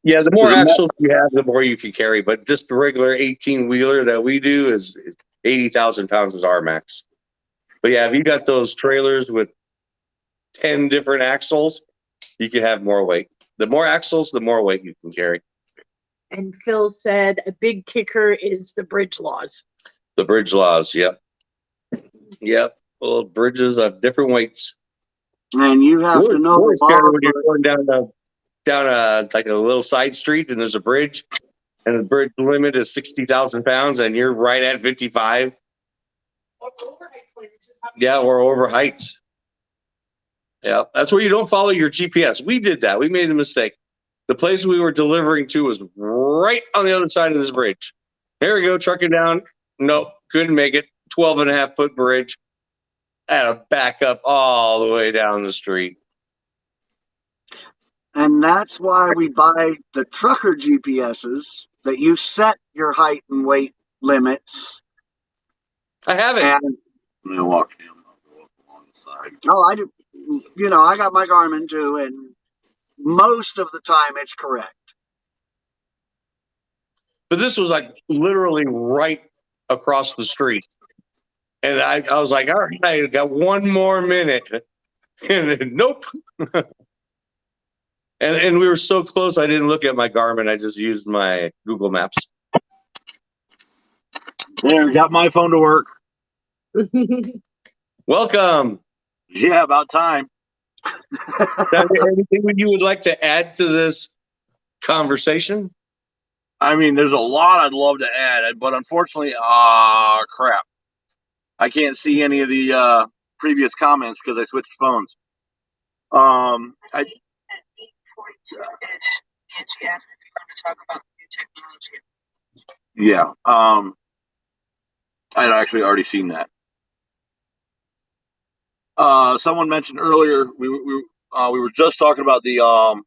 Yeah, the more Is it axles you have, the more you can carry. But just the regular 18-wheeler that we do is 80,000 pounds is our max. But yeah, if you got those trailers with 10 different axles, you can have more weight. The more axles, the more weight you can carry. And Phil said a big kicker is the bridge laws. The bridge laws, yep. Yep. Well, bridges have different weights. And you have to know Boy, the scary law when you're for going down a like a little side street and there's a bridge and the bridge limit is 60,000 pounds and you're right at 55. Yeah, or over heights. Yeah, that's where you don't follow your GPS. We did that. We made a mistake. The place we were delivering to was right on the other side of this bridge. Here we go, trucking down. Nope, couldn't make it. 12.5-foot bridge. Had to back up all the way down the street. And that's why we buy the trucker GPSs that you set your height and weight limits. I have it. And I'm gonna walk him. I'll go up along the side. I do. I got my Garmin too, and most of the time it's correct. But this was like literally right across the street. And I was like, all right, I got one more minute. And then, nope. and we were so close, I didn't look at my Garmin. I just used my Google Maps. There, got my phone to work. Welcome. Yeah, about time. Anything you would like to add to this conversation? I mean, there's a lot I'd love to add, but unfortunately, crap. I can't see any of the previous comments because I switched phones. At 8:42-ish, Angie asked if you want to talk about new technology. Yeah. I'd actually already seen that. Someone mentioned earlier we were just talking about the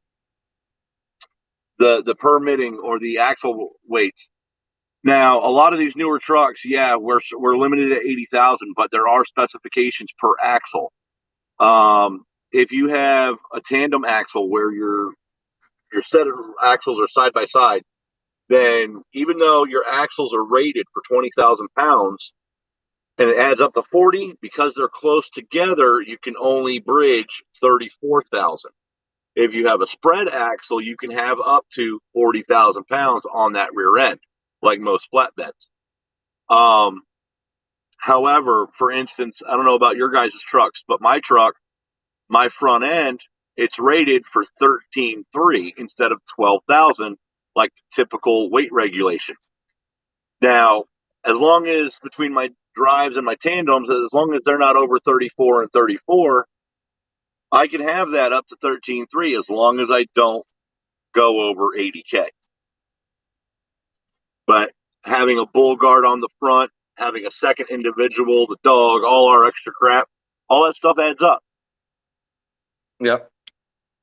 permitting or the axle weights. Now, a lot of these newer trucks, yeah, we're limited at 80,000, but there are specifications per axle. If you have a tandem axle where your set of axles are side by side, then even though your axles are rated for 20,000 pounds and it adds up to 40, because they're close together, you can only bridge 34,000. If you have a spread axle, you can have up to 40,000 pounds on that rear end, like most flatbeds. However, for instance, I don't know about your guys' trucks, but my truck, my front end, it's rated for 13.3 instead of 12,000, like the typical weight regulation. Now, as long as between my drives and my tandems, as long as they're not over 34 and 34, I can have that up to 13.3 as long as I don't go over 80K. But having a bull guard on the front, having a second individual, the dog, all our extra crap, all that stuff adds up. Yep.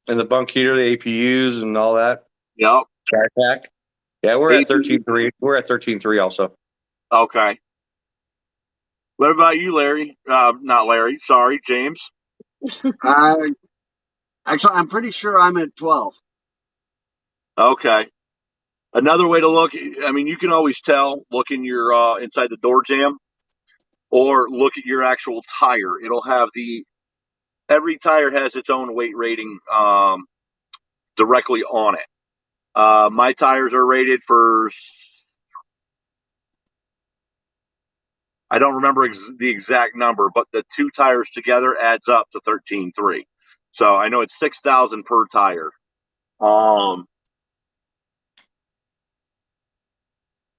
And the bunk heater, the APUs and all that. Yep. Car pack. Yeah, we're at 13.3. We're at 13.3 also. Okay. What about you, Larry? Not Larry. Sorry, James. Actually, I'm pretty sure I'm at 12. Okay. Another way to look, I mean, you can always tell, look in your inside the door jamb or look at your actual tire. It'll have every tire has its own weight rating directly on it. My tires are rated for, I don't remember the exact number, but the two tires together adds up to 13.3. So I know it's 6,000 per tire.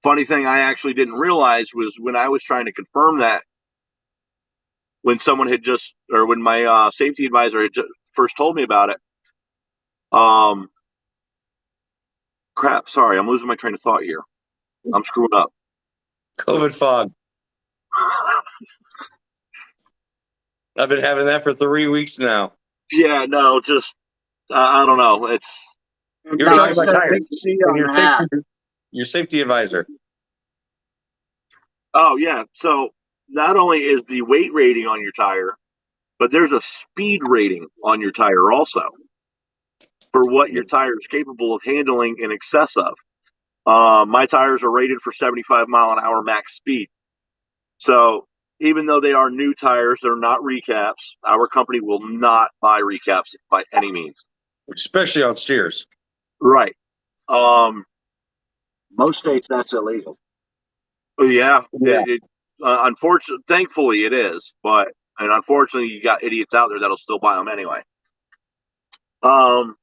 Funny thing I actually didn't realize was when I was trying to confirm that, when when my safety advisor had first told me about it. Crap, sorry, I'm losing my train of thought here. I'm screwing up. COVID fog. I've been having that for 3 weeks now. Yeah, no, just I don't know. It's And You were now talking it about says tires Big C and on the hat. your safety advisor. oh yeah. So not only is the weight rating on your tire, but there's a speed rating on your tire also for what your tire is capable of handling in excess of. My tires are rated for 75-mile-an-hour max speed. So even though they are new tires, they're not recaps. Our company will not buy recaps by any means. Especially on steers. Right. Um, Most states that's illegal. yeah. Yeah. Unfortunately, thankfully it is, but and unfortunately you got idiots out there that'll still buy them anyway. Um,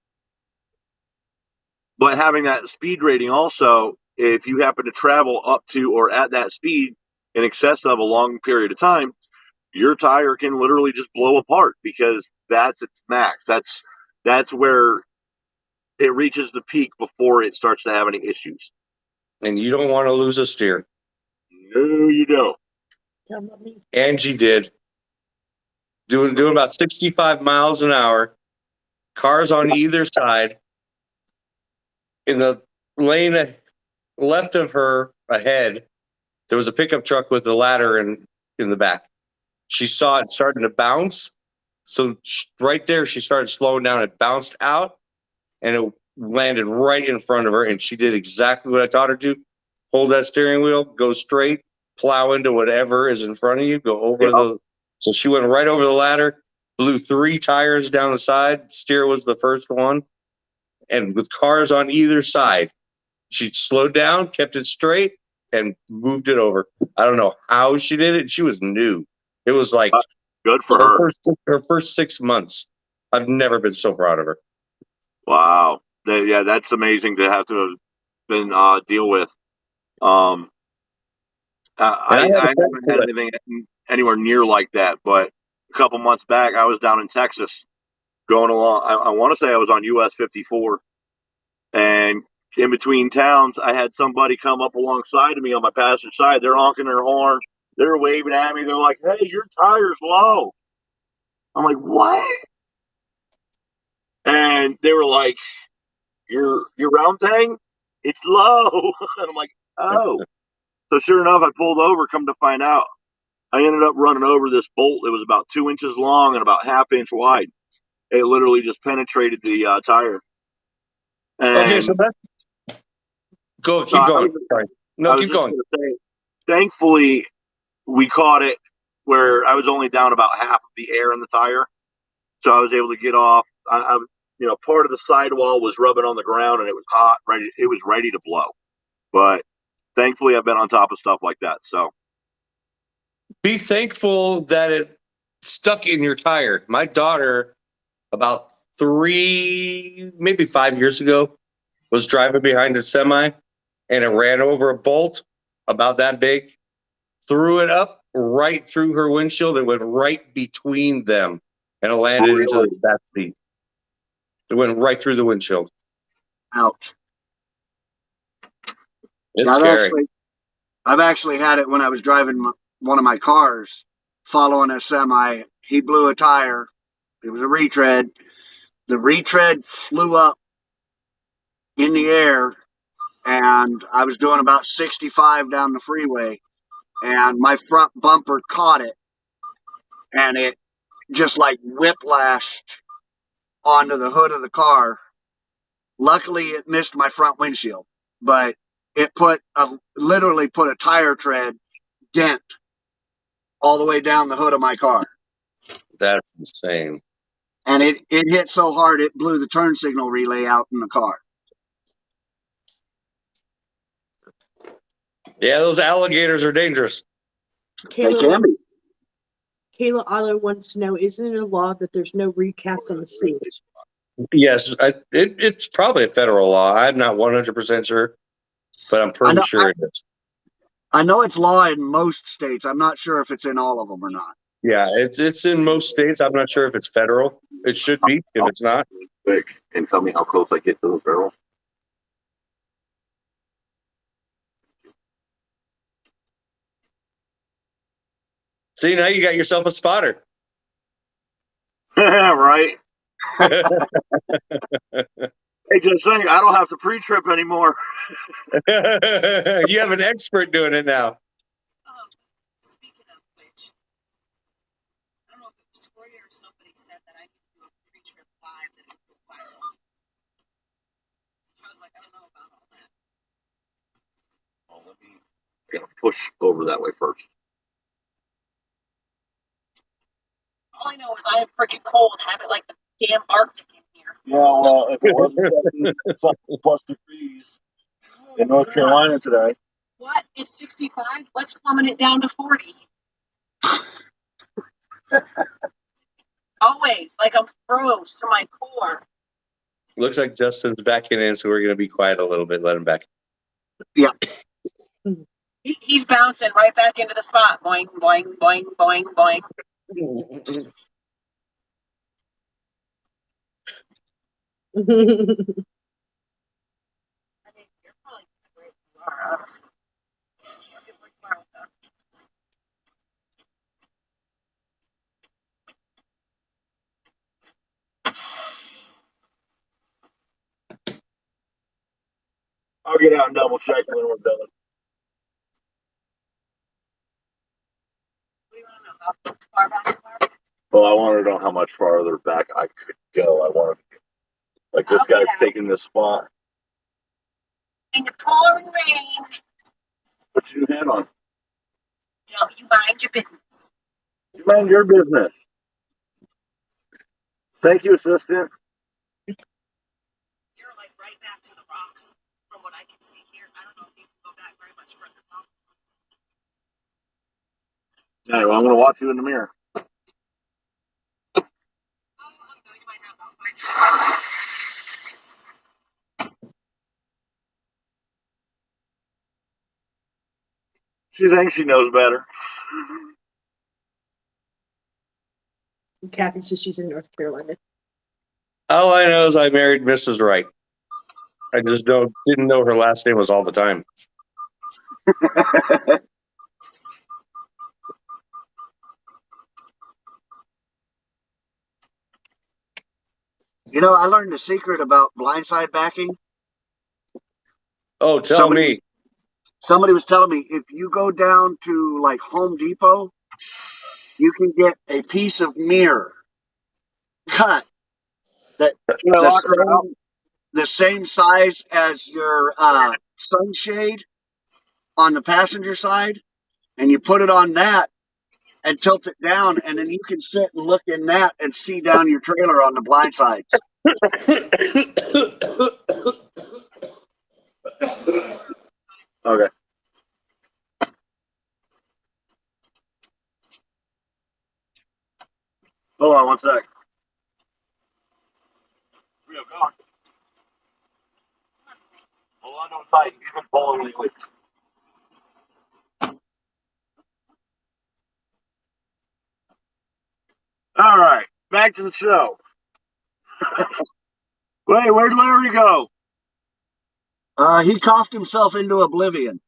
but having that speed rating also, if you happen to travel up to or at that speed in excess of a long period of time, your tire can literally just blow apart because that's its max. That's where it reaches the peak before it starts to have any issues. And you don't want to lose a steer. No, you don't. Angie did. Doing about 65 miles an hour. Cars on either side. In the lane left of her ahead, there was a pickup truck with a ladder in the back. She saw it starting to bounce. So right there, she started slowing down. It bounced out and it landed right in front of her. And she did exactly what I taught her to. Hold that steering wheel, go straight, plow into whatever is in front of you, go over the. So she went right over the ladder, blew 3 tires down the side. Steer was the first one. And with cars on either side, she slowed down, kept it straight, and moved it over. I don't know how she did it. She was new. It was like good for her. Her first 6 months. I've never been so proud of her. Wow. Yeah, that's amazing to have to have been deal with. I haven't had anything anywhere near like that, but a couple months back, I was down in Texas going along. I want to say I was on US 54, and in between towns, I had somebody come up alongside of me on my passenger side. They're honking their horn. They're waving at me. They're like, "Hey, your tire's low." I'm like, "What?" And they were like, "Your round thing, it's low." And I'm like, "Oh." So sure enough, I pulled over. Come to find out, I ended up running over this bolt. It was about 2 inches long and about ½ inch wide. It literally just penetrated the tire. And Okay, so that's keep going. Sorry. No, I was keep just going. going to say, thankfully, we caught it where I was only down about half of the air in the tire, so I was able to get off. Part of the sidewall was rubbing on the ground, and it was hot. It was ready to blow. But thankfully, I've been on top of stuff like that. So Be thankful that it stuck in your tire. My daughter, about 3, maybe 5 years ago, was driving behind a semi, and it ran over a bolt about that big, threw it up right through her windshield. It went right between them, and it landed into the back seat. It went right through the windshield. Ouch. It's scary. I've actually had it when I was driving one of my cars, following a semi. He blew a tire. It was a retread. The retread flew up in the air, and I was doing about 65 down the freeway, and my front bumper caught it, and it just like whiplashed onto the hood of the car. Luckily, it missed my front windshield, but it literally put a tire tread dent all the way down the hood of my car. That's insane. And it hit so hard it blew the turn signal relay out in the car. Yeah, those alligators are dangerous. They can be. Kayla Otto wants to know, isn't it a law that there's no recaps on the stage? Yes, it's probably a federal law. I'm not 100% sure, but I'm pretty sure it is. I know it's law in most states. I'm not sure if it's in all of them or not. Yeah, it's in most states. I'm not sure if it's federal. It should be if it's not. quick and tell me how close I get to those barrels. See, now you got yourself a spotter. Right? Hey, just saying, I don't have to pre-trip anymore. You have an expert doing it now. Speaking of which, I don't know if it was Toria or somebody said that I need to do a pre-trip live that it would go viral. I was like, I don't know about all that. Oh, let me gotta push over that way first. All I know is I am freaking cold and have it like the damn Arctic in here. Yeah, well, if it wasn't 70 plus degrees in North Carolina today. What? It's 65? Let's plummet it down to 40. Always, like I'm froze to my core. Looks like Justin's backing in, so we're going to be quiet a little bit. Let him back. He's bouncing right back into the spot. Boing, boing, boing, boing, boing. I mean, you're probably great you are, honestly. Look at where you are with that. I'll get out and double check when we're done. What do you want to know? How far back you are? Well, I wanted to know how much farther back I could go. I wanted, like, this Okay, guy's now. taking this spot. In the pouring rain, Put your hat on. don't you mind your business. You mind your business. Thank you, assistant. You're like right back to the rocks from what I can see here. I don't know if you can go back very much further. Yeah, well, I'm going to watch you in the mirror. Oh, I don't know. You might have that. She thinks she knows better. Kathy says she's in North Carolina. All I know is I married Mrs. Wright. I just didn't know her last name was all the time. You know, I learned the secret about blindside backing. Oh, tell me. Somebody was telling me if you go down to like Home Depot, you can get a piece of mirror cut that the same size as your sunshade on the passenger side, and you put it on that and tilt it down, and then you can sit and look in that and see down your trailer on the blind sides. Okay. Hold on one sec. Rio, go on. Hold on to him tight. He's been pulling lately. All right, back to the show. Wait, where'd Larry go? He coughed himself into oblivion.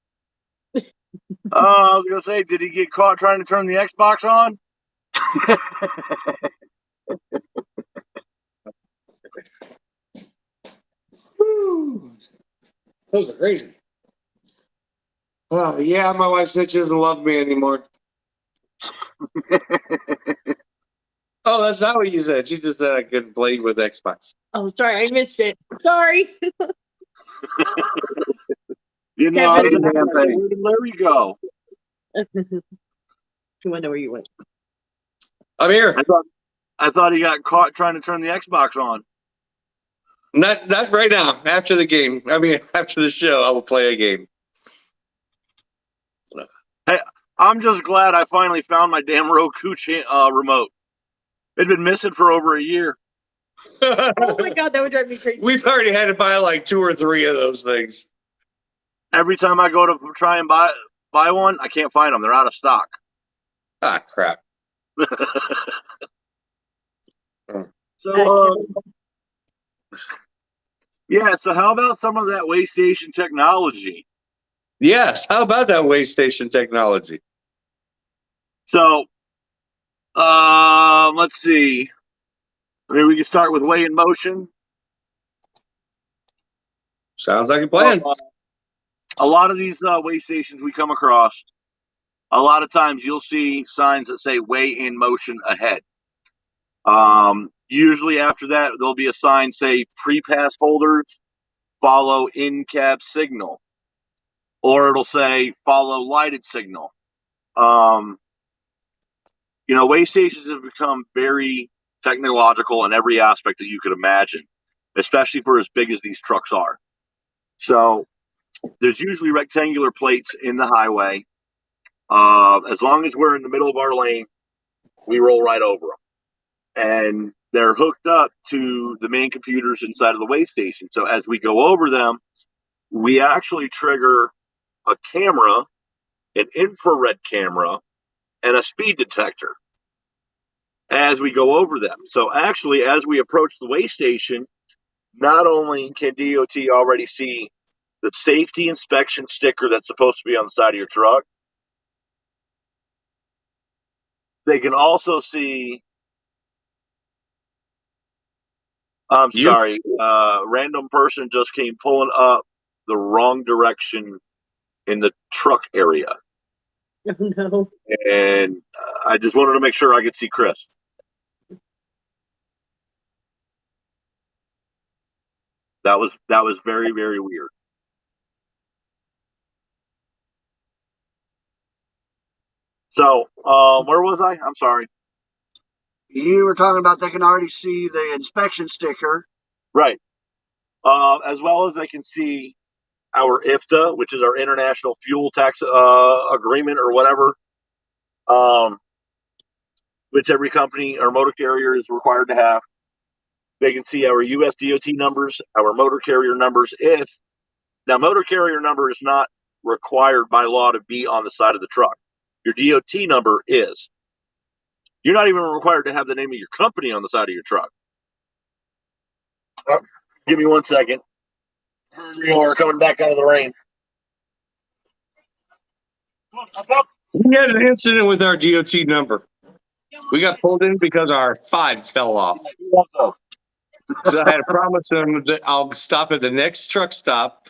I was gonna say, did he get caught trying to turn the Xbox on? Woo. Those are crazy. Oh, yeah, my wife said she doesn't love me anymore. Oh, that's not what you said. She just said I couldn't play with Xbox. Oh, sorry, I missed it. Sorry. You know, Kevin, where did Larry go? You want to know where you went? I'm here. I thought he got caught trying to turn the Xbox on. Not right now. After the game. I mean, after the show, I will play a game. Hey, I'm just glad I finally found my damn Roku remote. It'd been missing for over a year. Oh my god, that would drive me crazy. We've already had to buy like 2 or 3 of those things. Every time I go to try and buy one, I can't find them. They're out of stock. Ah, crap. So, yeah, so how about some of that way station technology? Yes, how about that way station technology? So, let's see. I mean, we can start with weigh in motion. Sounds like a plan. A lot of these weigh stations we come across, a lot of times you'll see signs that say weigh in motion ahead. Usually after that, there'll be a sign say pre-pass holders follow in-cab signal, or it'll say follow lighted signal. Weigh stations have become very technological in every aspect that you could imagine, especially for as big as these trucks are. So there's usually rectangular plates in the highway. As long as we're in the middle of our lane, we roll right over them. And they're hooked up to the main computers inside of the weigh station. So as we go over them, we actually trigger a camera, an infrared camera, and a speed detector as we go over them. So actually, as we approach the weigh station, not only can DOT already see the safety inspection sticker that's supposed to be on the side of your truck, they can also see, I'm sorry, random person just came pulling up the wrong direction in the truck area. Oh, no. And I just wanted to make sure I could see Chris. That was very, very weird. So, where was I? I'm sorry. You were talking about they can already see the inspection sticker. Right. As well as they can see our IFTA, which is our International Fuel Tax Agreement or whatever, which every company or motor carrier is required to have. They can see our US DOT numbers, our motor carrier numbers. Now, motor carrier number is not required by law to be on the side of the truck. Your DOT number is. You're not even required to have the name of your company on the side of your truck. Give me 1 second. We're coming back out of the rain. We had an incident with our DOT number. We got pulled in because our 5 fell off. So I had to promise them that I'll stop at the next truck stop,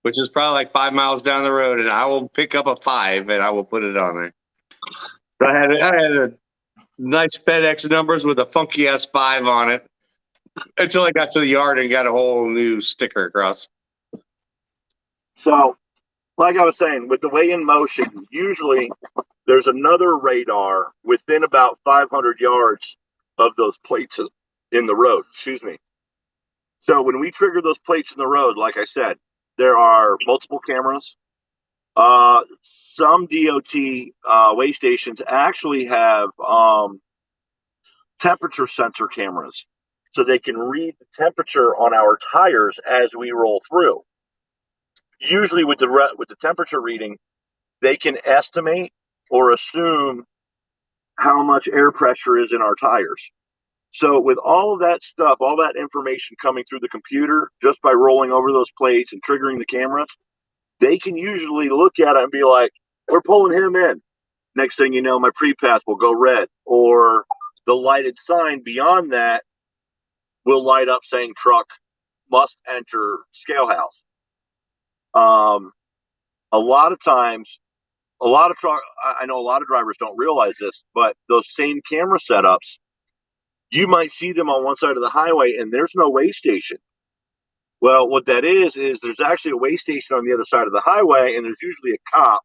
which is probably like 5 miles down the road, and I will pick up a 5 and I will put it on there. So I had a nice FedEx numbers with a funky ass 5 on it until I got to the yard and got a whole new sticker across. So, like I was saying, with the weigh in motion, usually there's another radar within about 500 yards of those plates in the road. Excuse me. So when we trigger those plates in the road, like I said, there are multiple cameras. Some DOT weigh stations actually have temperature sensor cameras, so they can read the temperature on our tires as we roll through. Usually, with the temperature reading, they can estimate or assume how much air pressure is in our tires. So with all of that stuff, all that information coming through the computer, just by rolling over those plates and triggering the cameras, they can usually look at it and be like, we're pulling him in. Next thing you know, my pre-pass will go red, or the lighted sign beyond that will light up saying truck must enter scale house. A lot of times, I know a lot of drivers don't realize this, but those same camera setups, you might see them on one side of the highway and there's no weigh station. Well, what that is there's actually a weigh station on the other side of the highway, and there's usually a cop.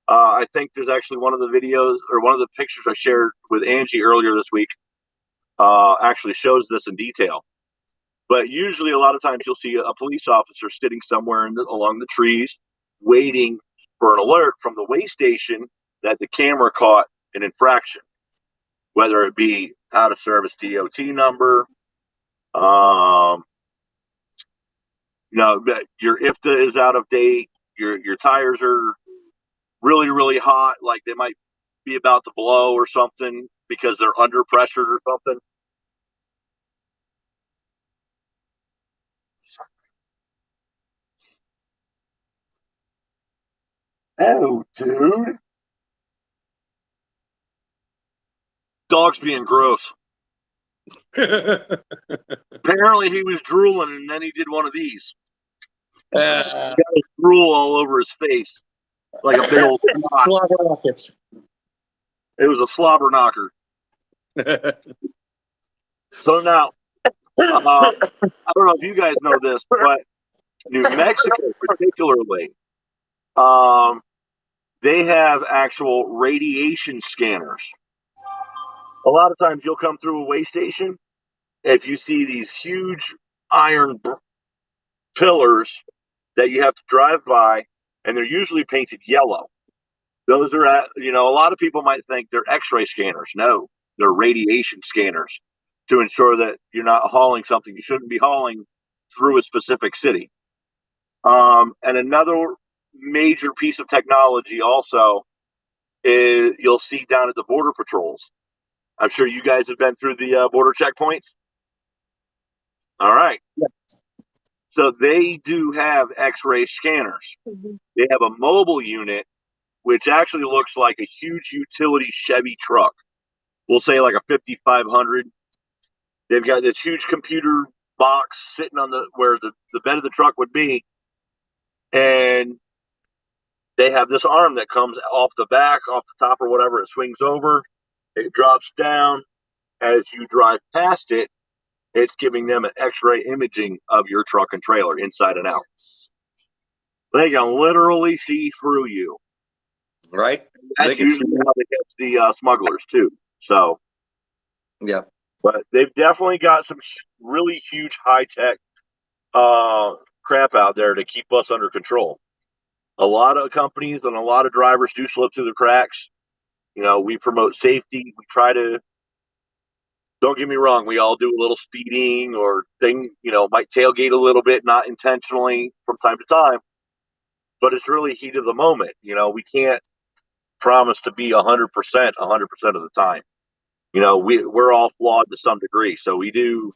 I think there's actually one of the videos or one of the pictures I shared with Angie earlier this week actually shows this in detail. But usually, a lot of times, you'll see a police officer sitting somewhere along the trees, waiting for an alert from the weigh station that the camera caught an infraction, whether it be out of service DOT number, your IFTA is out of date, your tires are really, really hot, like they might be about to blow or something because they're under pressure or something. Oh, dude. Dog's being gross. Apparently, he was drooling, and then he did one of these. Uh, Got his drool all over his face, like a big old slot. slobber rockets. It was a slobber knocker. So now, I don't know if you guys know this, but New Mexico, particularly, they have actual radiation scanners. A lot of times, you'll come through a weigh station. If you see these huge iron pillars that you have to drive by, and they're usually painted yellow. Those are a lot of people might think they're X-ray scanners. No, they're radiation scanners to ensure that you're not hauling something you shouldn't be hauling through a specific city. And another major piece of technology also is you'll see down at the border patrols. I'm sure you guys have been through the border checkpoints. All right. Yeah. So they do have X-ray scanners. Mhm. They have a mobile unit, which actually looks like a huge utility Chevy truck. We'll say like a 5500. They've got this huge computer box sitting on where the bed of the truck would be. And they have this arm that comes off the back, off the top or whatever. It swings over. It drops down. As you drive past it, it's giving them an X-ray imaging of your truck and trailer inside and out. They can literally see through you. Right? That's usually how they catch the smugglers too. So, yeah. But they've definitely got some really huge high-tech crap out there to keep us under control. A lot of companies and a lot of drivers do slip through the cracks. We promote safety. We try to. Don't get me wrong. We all do a little speeding or might tailgate a little bit, not intentionally from time to time. But it's really heat of the moment. We can't promise to be 100% 100% of the time. We're all flawed to some degree. So we do.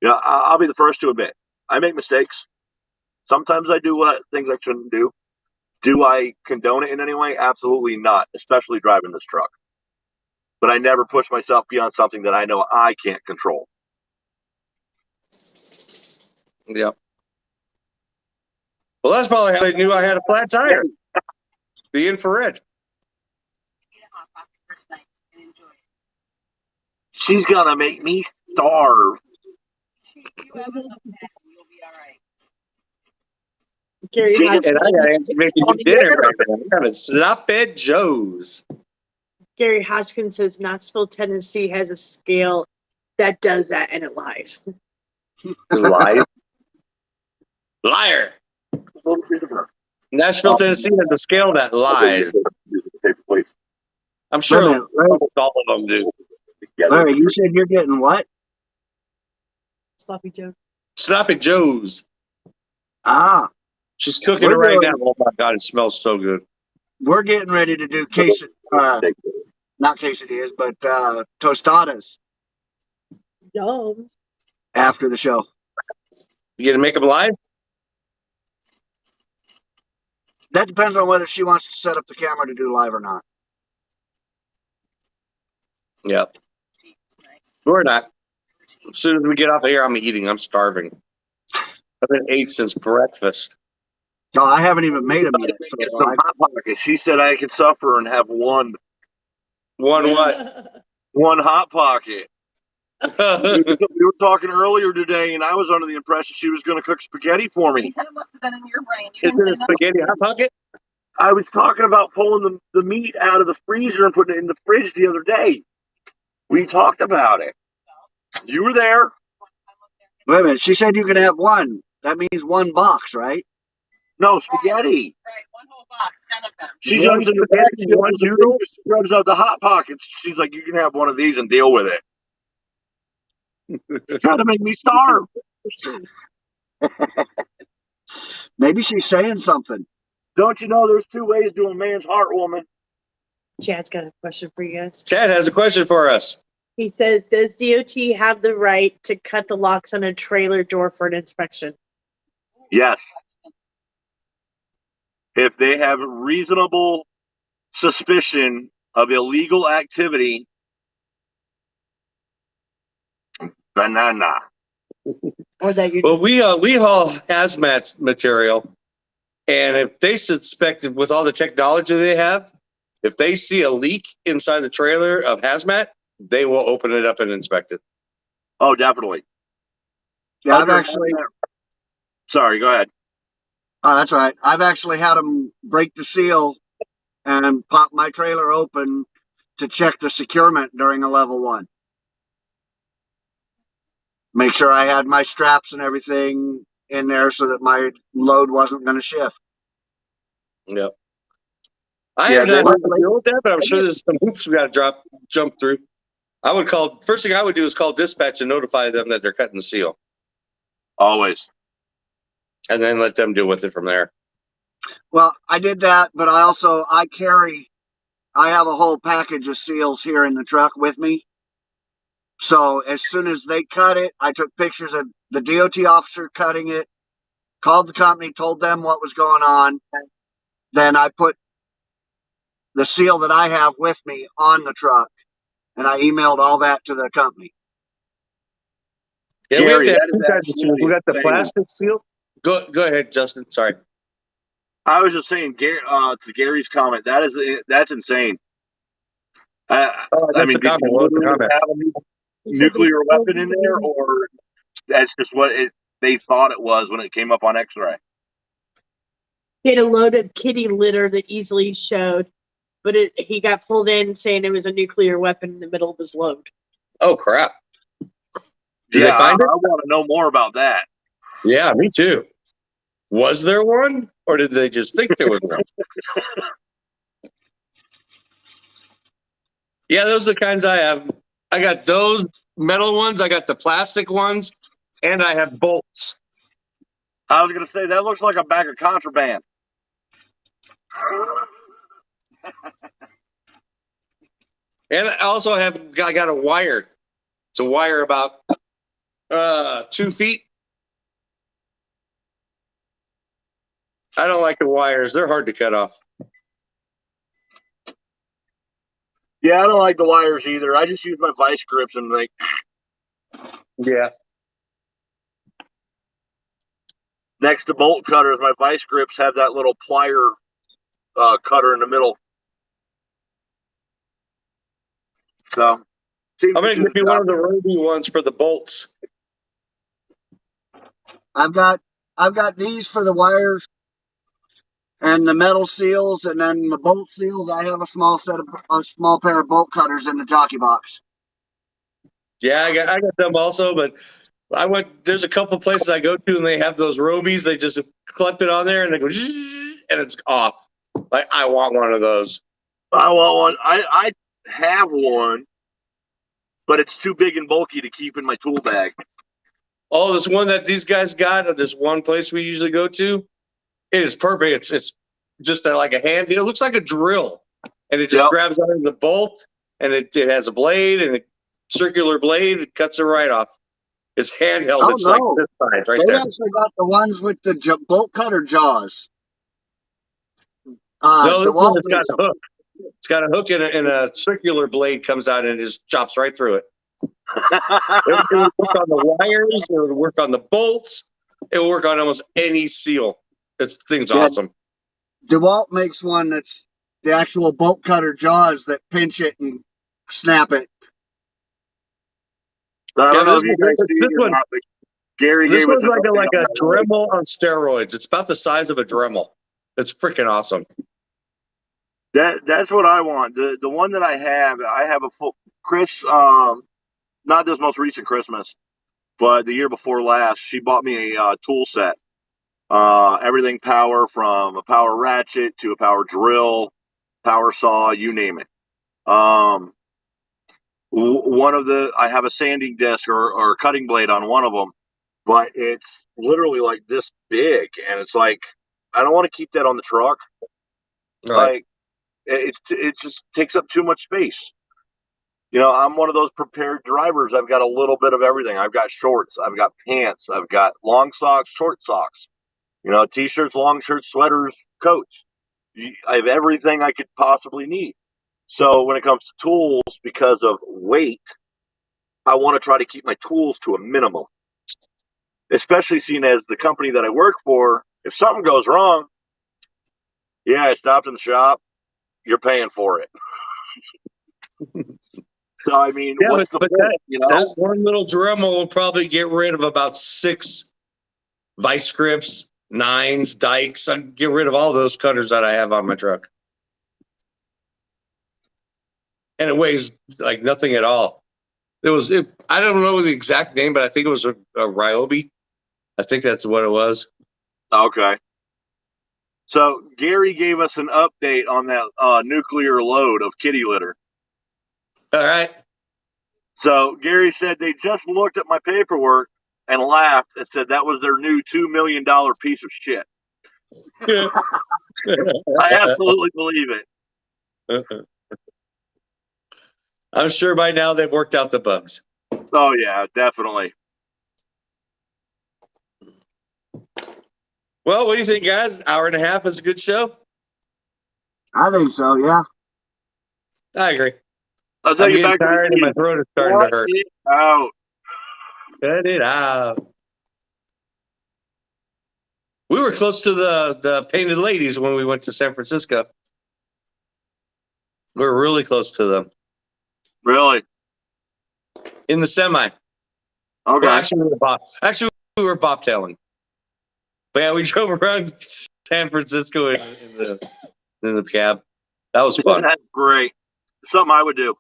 I'll be the first to admit I make mistakes. Sometimes I do things I shouldn't do. Do I condone it in any way? Absolutely not, especially driving this truck. But I never push myself beyond something that I know I can't control. Yeah. Well, that's probably how they knew I had a flat tire. The infrared. Eat a hot pocket first night and enjoy it. She's gonna make me starve. You have enough fat and you'll be all right. Gary She Hodgkins, And I gotta make you dinner. I'm having sloppy joes. Gary Hodgkins says Knoxville, Tennessee has a scale that does that, and it lies. Liar. Liar. Nashville, Tennessee has a scale that lies. I'm sure Wait a minute, Larry. almost all of them do. Larry, you said you're getting what? Sloppy Joe. Sloppy joes. Ah, She's cooking it We're right doing- now. Oh my God, it smells so good. we're getting ready to do not quesadillas, but tostadas Yum. after the show. You gonna make them live? That depends on whether she wants to set up the camera to do live or not. Yep. We're not. As soon as we get off of here, I'm eating. I'm starving. I've been ate since breakfast. No, I haven't even made them yet. Get So some hot pockets. She said I could suffer and have one What? hot pocket. We were talking earlier today, and I was under the impression she was going to cook spaghetti for me. That must have been in your brain. You Is it a didn't say no. spaghetti hot pocket? I was talking about pulling the meat out of the freezer and putting it in the fridge the other day. We talked about it. You were there. wait a minute. She said you can have one. That means one box, right? No, spaghetti. Right, one whole box, 10 of them. She One jumps in the spaghetti, bag, one noodle? scrubs out the hot pockets. She's like, you can have one of these and deal with it. Trying to make me starve. Maybe she's saying something. Don't you know there's two ways to a man's heart, woman? Chad's got a question for you guys. Chad has a question for us. He says, does DOT have the right to cut the locks on a trailer door for an inspection? Yes. If they have reasonable suspicion of illegal activity, Banana. Or that you Well, we haul hazmat material, and if they suspect, with all the technology they have, if they see a leak inside the trailer of hazmat, they will open it up and inspect it. Oh, definitely. Yeah, I've Under actually. Sorry, go ahead. Oh, that's right. I've actually had them break the seal and pop my trailer open to check the securement during a level 1. Make sure I had my straps and everything in there so that my load wasn't going to shift. Yep. I Yeah, have not they- had to deal with that, but I'm sure there's some hoops we got to jump through. I would call, first thing I would do is call dispatch and notify them that they're cutting the seal, Always. and then let them deal with it from there. Well, I did that, but I have a whole package of seals here in the truck with me. So as soon as they cut it, I took pictures of the DOT officer cutting it, called the company, told them what was going on. Then I put the seal that I have with me on the truck, and I emailed all that to the company. Yeah, Gary, we have that is two types of seals. We got the absolutely insane. plastic seal. Go ahead, Justin. Sorry. I was just saying, to Gary's comment, that's insane. I That's mean, the did comment. you What was the literally comment? have a nuclear weapon in there, or that's just what they thought it was when it came up on X-ray? He had a load of kitty litter that easily showed, but he got pulled in saying it was a nuclear weapon in the middle of his load. Oh crap! Did Yeah, they find it? I want to know more about that. Yeah, me too. Was there one, or did they just think there was one? Yeah, those are the kinds I have. I got those metal ones. I got the plastic ones, and I have bolts. I was going to say that looks like a bag of contraband. And I also I got a wire. It's a wire about 2 feet. I don't like the wires. They're hard to cut off. Yeah, I don't like the wires either. I just use my vice grips and like. Yeah. Next to bolt cutters, my vice grips have that little plier cutter in the middle. So, I'm going to give you one of the Roby ones for the bolts. I've got these for the wires and the metal seals, and then the bolt seals. I have a small pair of bolt cutters in the jockey box. Yeah, I got them also, but there's a couple places I go to and they have those Robies. They just clip it on there and they go, and it's off. Like, I want one of those. I want one. I have one, but it's too big and bulky to keep in my tool bag. Oh, this one that these guys got at this one place we usually go to, it is perfect. It's just like a hand. It looks like a drill, and it just grabs onto the bolt, and it has a blade and a circular blade. It cuts it right off. It's handheld. Oh, it's no. like this size right They there. actually got the ones with the bolt cutter jaws. No, this one DeWalt has got makes a hook. It's got a hook and a circular blade comes out and it just chops right through it. It would work on the wires. It would work on the bolts. It would work on almost any seal. This thing's awesome. DeWalt makes one that's the actual bolt cutter jaws that pinch it and snap it. I don't know if you guys see this it or one, not, but Gary this gave us one's an like update a on that Dremel on steroids. It's about the size of a Dremel. It's freaking awesome. That's what I want. The one that I have a full Chris. Not this most recent Christmas, but the year before last, she bought me a tool set. Everything power, from a power ratchet to a power drill, power saw, you name it. I have a sanding disc or cutting blade on one of them, but it's literally like this big, and it's like, I don't want to keep that on the truck. Right. Like, it just takes up too much space. You know, I'm one of those prepared drivers. I've got a little bit of everything. I've got shorts, I've got pants, I've got long socks, short socks, t-shirts, long shirts, sweaters, coats. I have everything I could possibly need. So when it comes to tools, because of weight, I want to try to keep my tools to a minimum, especially seeing as the company that I work for, if something goes wrong, yeah, I stopped in the shop, you're paying for it. So, I mean, Yeah, what's the but point, you know? that one little Dremel will probably get rid of about 6 vice grips, 9s, dikes. I get rid of all those cutters that I have on my truck. And it weighs like nothing at all. I don't know the exact name, but I think it was a Ryobi. I think that's what it was. Okay. So Gary gave us an update on that nuclear load of kitty litter. All right. So Gary said they just looked at my paperwork and laughed and said that was their new $2 million piece of shit. I absolutely believe it. I'm sure by now they've worked out the bugs. Oh yeah, definitely. Well, what do you think, guys? Hour and a half is a good show? I think so, yeah. I agree. I'll I'm take it getting back to tired the and my beginning. throat is starting to Cut hurt. it out. Cut it out. We were close to the Painted Ladies when we went to San Francisco. We were really close to them Really? in the semi. Okay. Well, actually, we were bobtailing. But yeah, we drove around San Francisco in the cab. That was fun. That's great. Something I would do.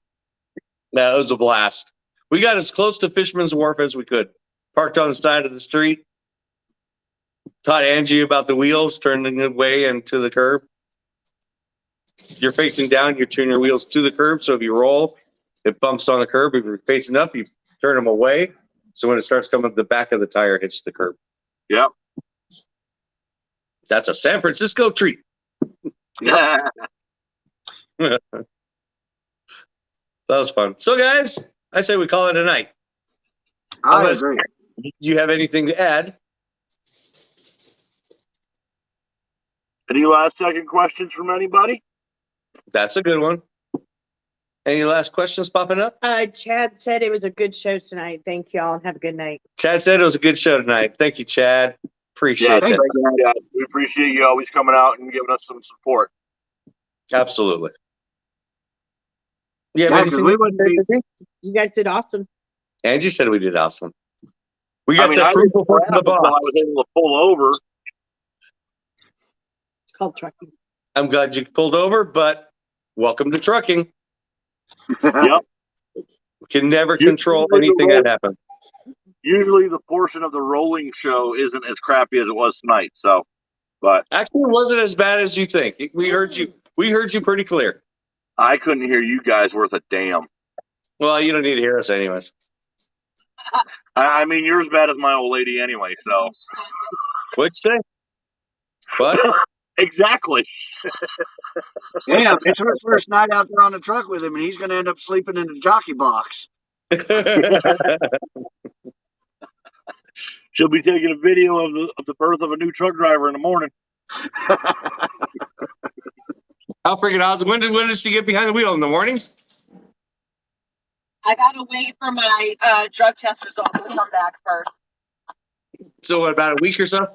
That was a blast. We got as close to Fisherman's Wharf as we could. Parked on the side of the street. Taught Angie about the wheels, turning away and to the curb. You're facing down, you turn your wheels to the curb. So if you roll, it bumps on the curb. If you're facing up, you turn them away. So when it starts coming up, the back of the tire hits the curb. Yep. That's a San Francisco treat. Yep. That was fun. So, guys, I say we call it a night. I Unless agree. you have anything to add? Any last second questions from anybody? That's a good one. Any last questions popping up? Chad said it was a good show tonight. Thank y'all and have a good night. Chad said it was a good show tonight. Thank you, Chad. Appreciate Yeah, Thank it. you. yeah, we appreciate you always coming out and giving us some support. Absolutely. You have Yeah, 'cause anything we to wouldn't say, be- Angie? You guys did awesome. Angie said we did awesome. We got I mean, the I proof didn't from crap the until I boss. was able to pull over. It's called trucking. I'm glad you pulled over, but welcome to trucking. Yep. We can never You- control you- anything that happens. Usually the portion of the rolling show isn't as crappy as it was tonight. So, but Actually, it wasn't as bad as you think. We heard you. We heard you pretty clear. I couldn't hear you guys worth a damn. Well, you don't need to hear us anyways. I mean, you're as bad as my old lady anyway. So, What'd you say? What? exactly. Yeah, it's her first night out there on the truck with him, and he's going to end up sleeping in the jockey box. She'll be taking a video of the birth of a new truck driver in the morning. How freaking awesome. When does she get behind the wheel? In the morning? I gotta wait for my drug test results to come back first. So what, about a week or so?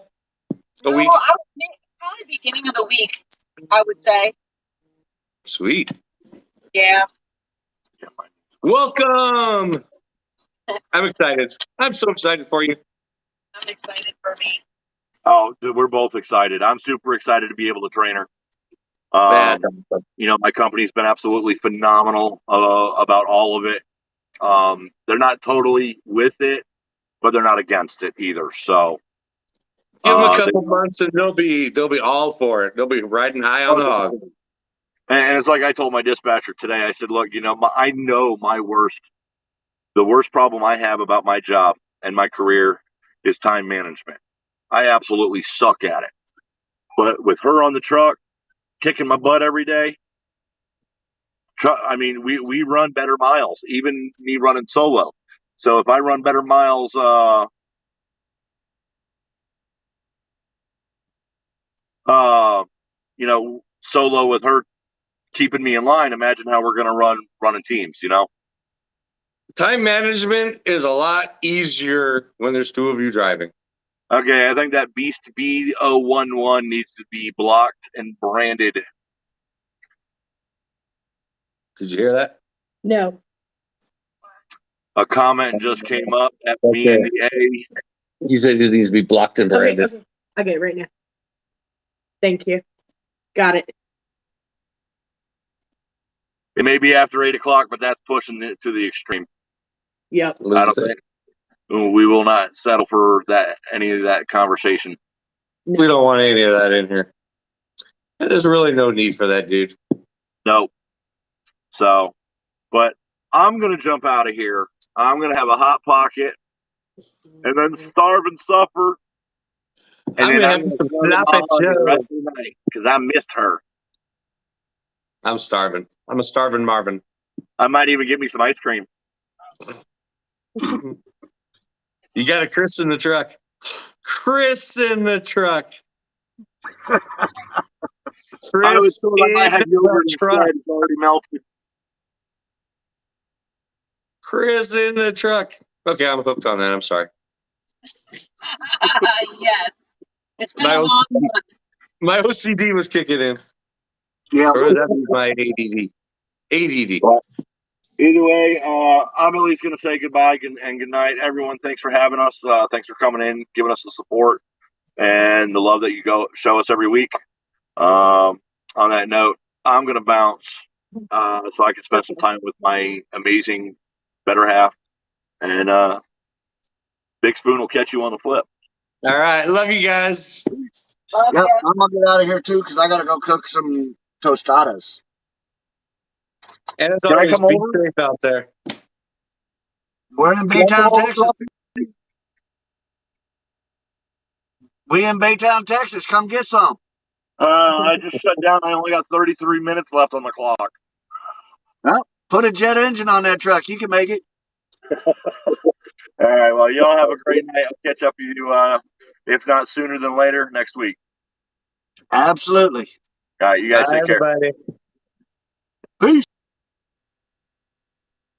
A week? Probably beginning of the week, I would say. Sweet. Yeah. Welcome. I'm excited. I'm so excited for you. I'm excited for me. Oh, dude, we're both excited. I'm super excited to be able to train her. Man, You know, my company's been absolutely phenomenal about all of it. They're not totally with it, but they're not against it either. So give them a couple months and they'll be all for it. They'll be riding high on the hog. And it's like I told my dispatcher today. I said, look, you know, I know the worst problem I have about my job and my career is time management. I absolutely suck at it. But with her on the truck, kicking my butt every day, I mean, we run better miles, even me running solo. So if I run better miles, you know, solo with her keeping me in line, imagine how we're going to run in teams, you know? Time management is a lot easier when there's two of you driving. Okay, I think that Beast B011 needs to be blocked and branded. Did you hear that? No. A comment just came up at me and the A. You said it needs to be blocked and Okay, branded. okay, right now. Thank you. Got it. It may be after 8 o'clock, but that's pushing it to the extreme. Yep. What I does don't it say? think we will not settle for that any of that conversation. We don't want any of that in here. There's really no need for that, dude. No. So, but I'm gonna jump out of here. I'm gonna have a hot pocket and then starve and suffer. And I'm then gonna I'm have gonna some snuggle Sloppy Mama the Joe. rest of the night because I missed her. I'm starving. I'm a starving Marvin. I might even get me some ice cream. You got a Chris in the truck. Chris in the truck. I Chris was told I might in have the yogurt truck. instead. It's already melted. Chris in the truck. Okay, I'm hooked on that. I'm sorry. Yes. It's been My a long month. My OCD was kicking in. Yeah. Or that was my ADD. ADD. Well, either way, I'm at least going to say goodbye and good night, everyone. Thanks for having us. Thanks for coming in, giving us the support and the love that you show us every week. On that note, I'm going to bounce so I can spend some time with my amazing better half. And Big Spoon will catch you on the flip. All right. Love you guys. Love Yep, ya. I'm gonna get out of here too because I gotta go cook some tostadas. And as Can I always, come be over? safe out there. We're in Baytown, Texas. We in Baytown, Texas. Come get some. I just shut down. I only got 33 minutes left on the clock. Well, put a jet engine on that truck. You can make it. All right. Well, y'all have a great night. I'll catch up with you, if not sooner than later, next week. Absolutely. All right. You guys Bye, take care. everybody. Peace.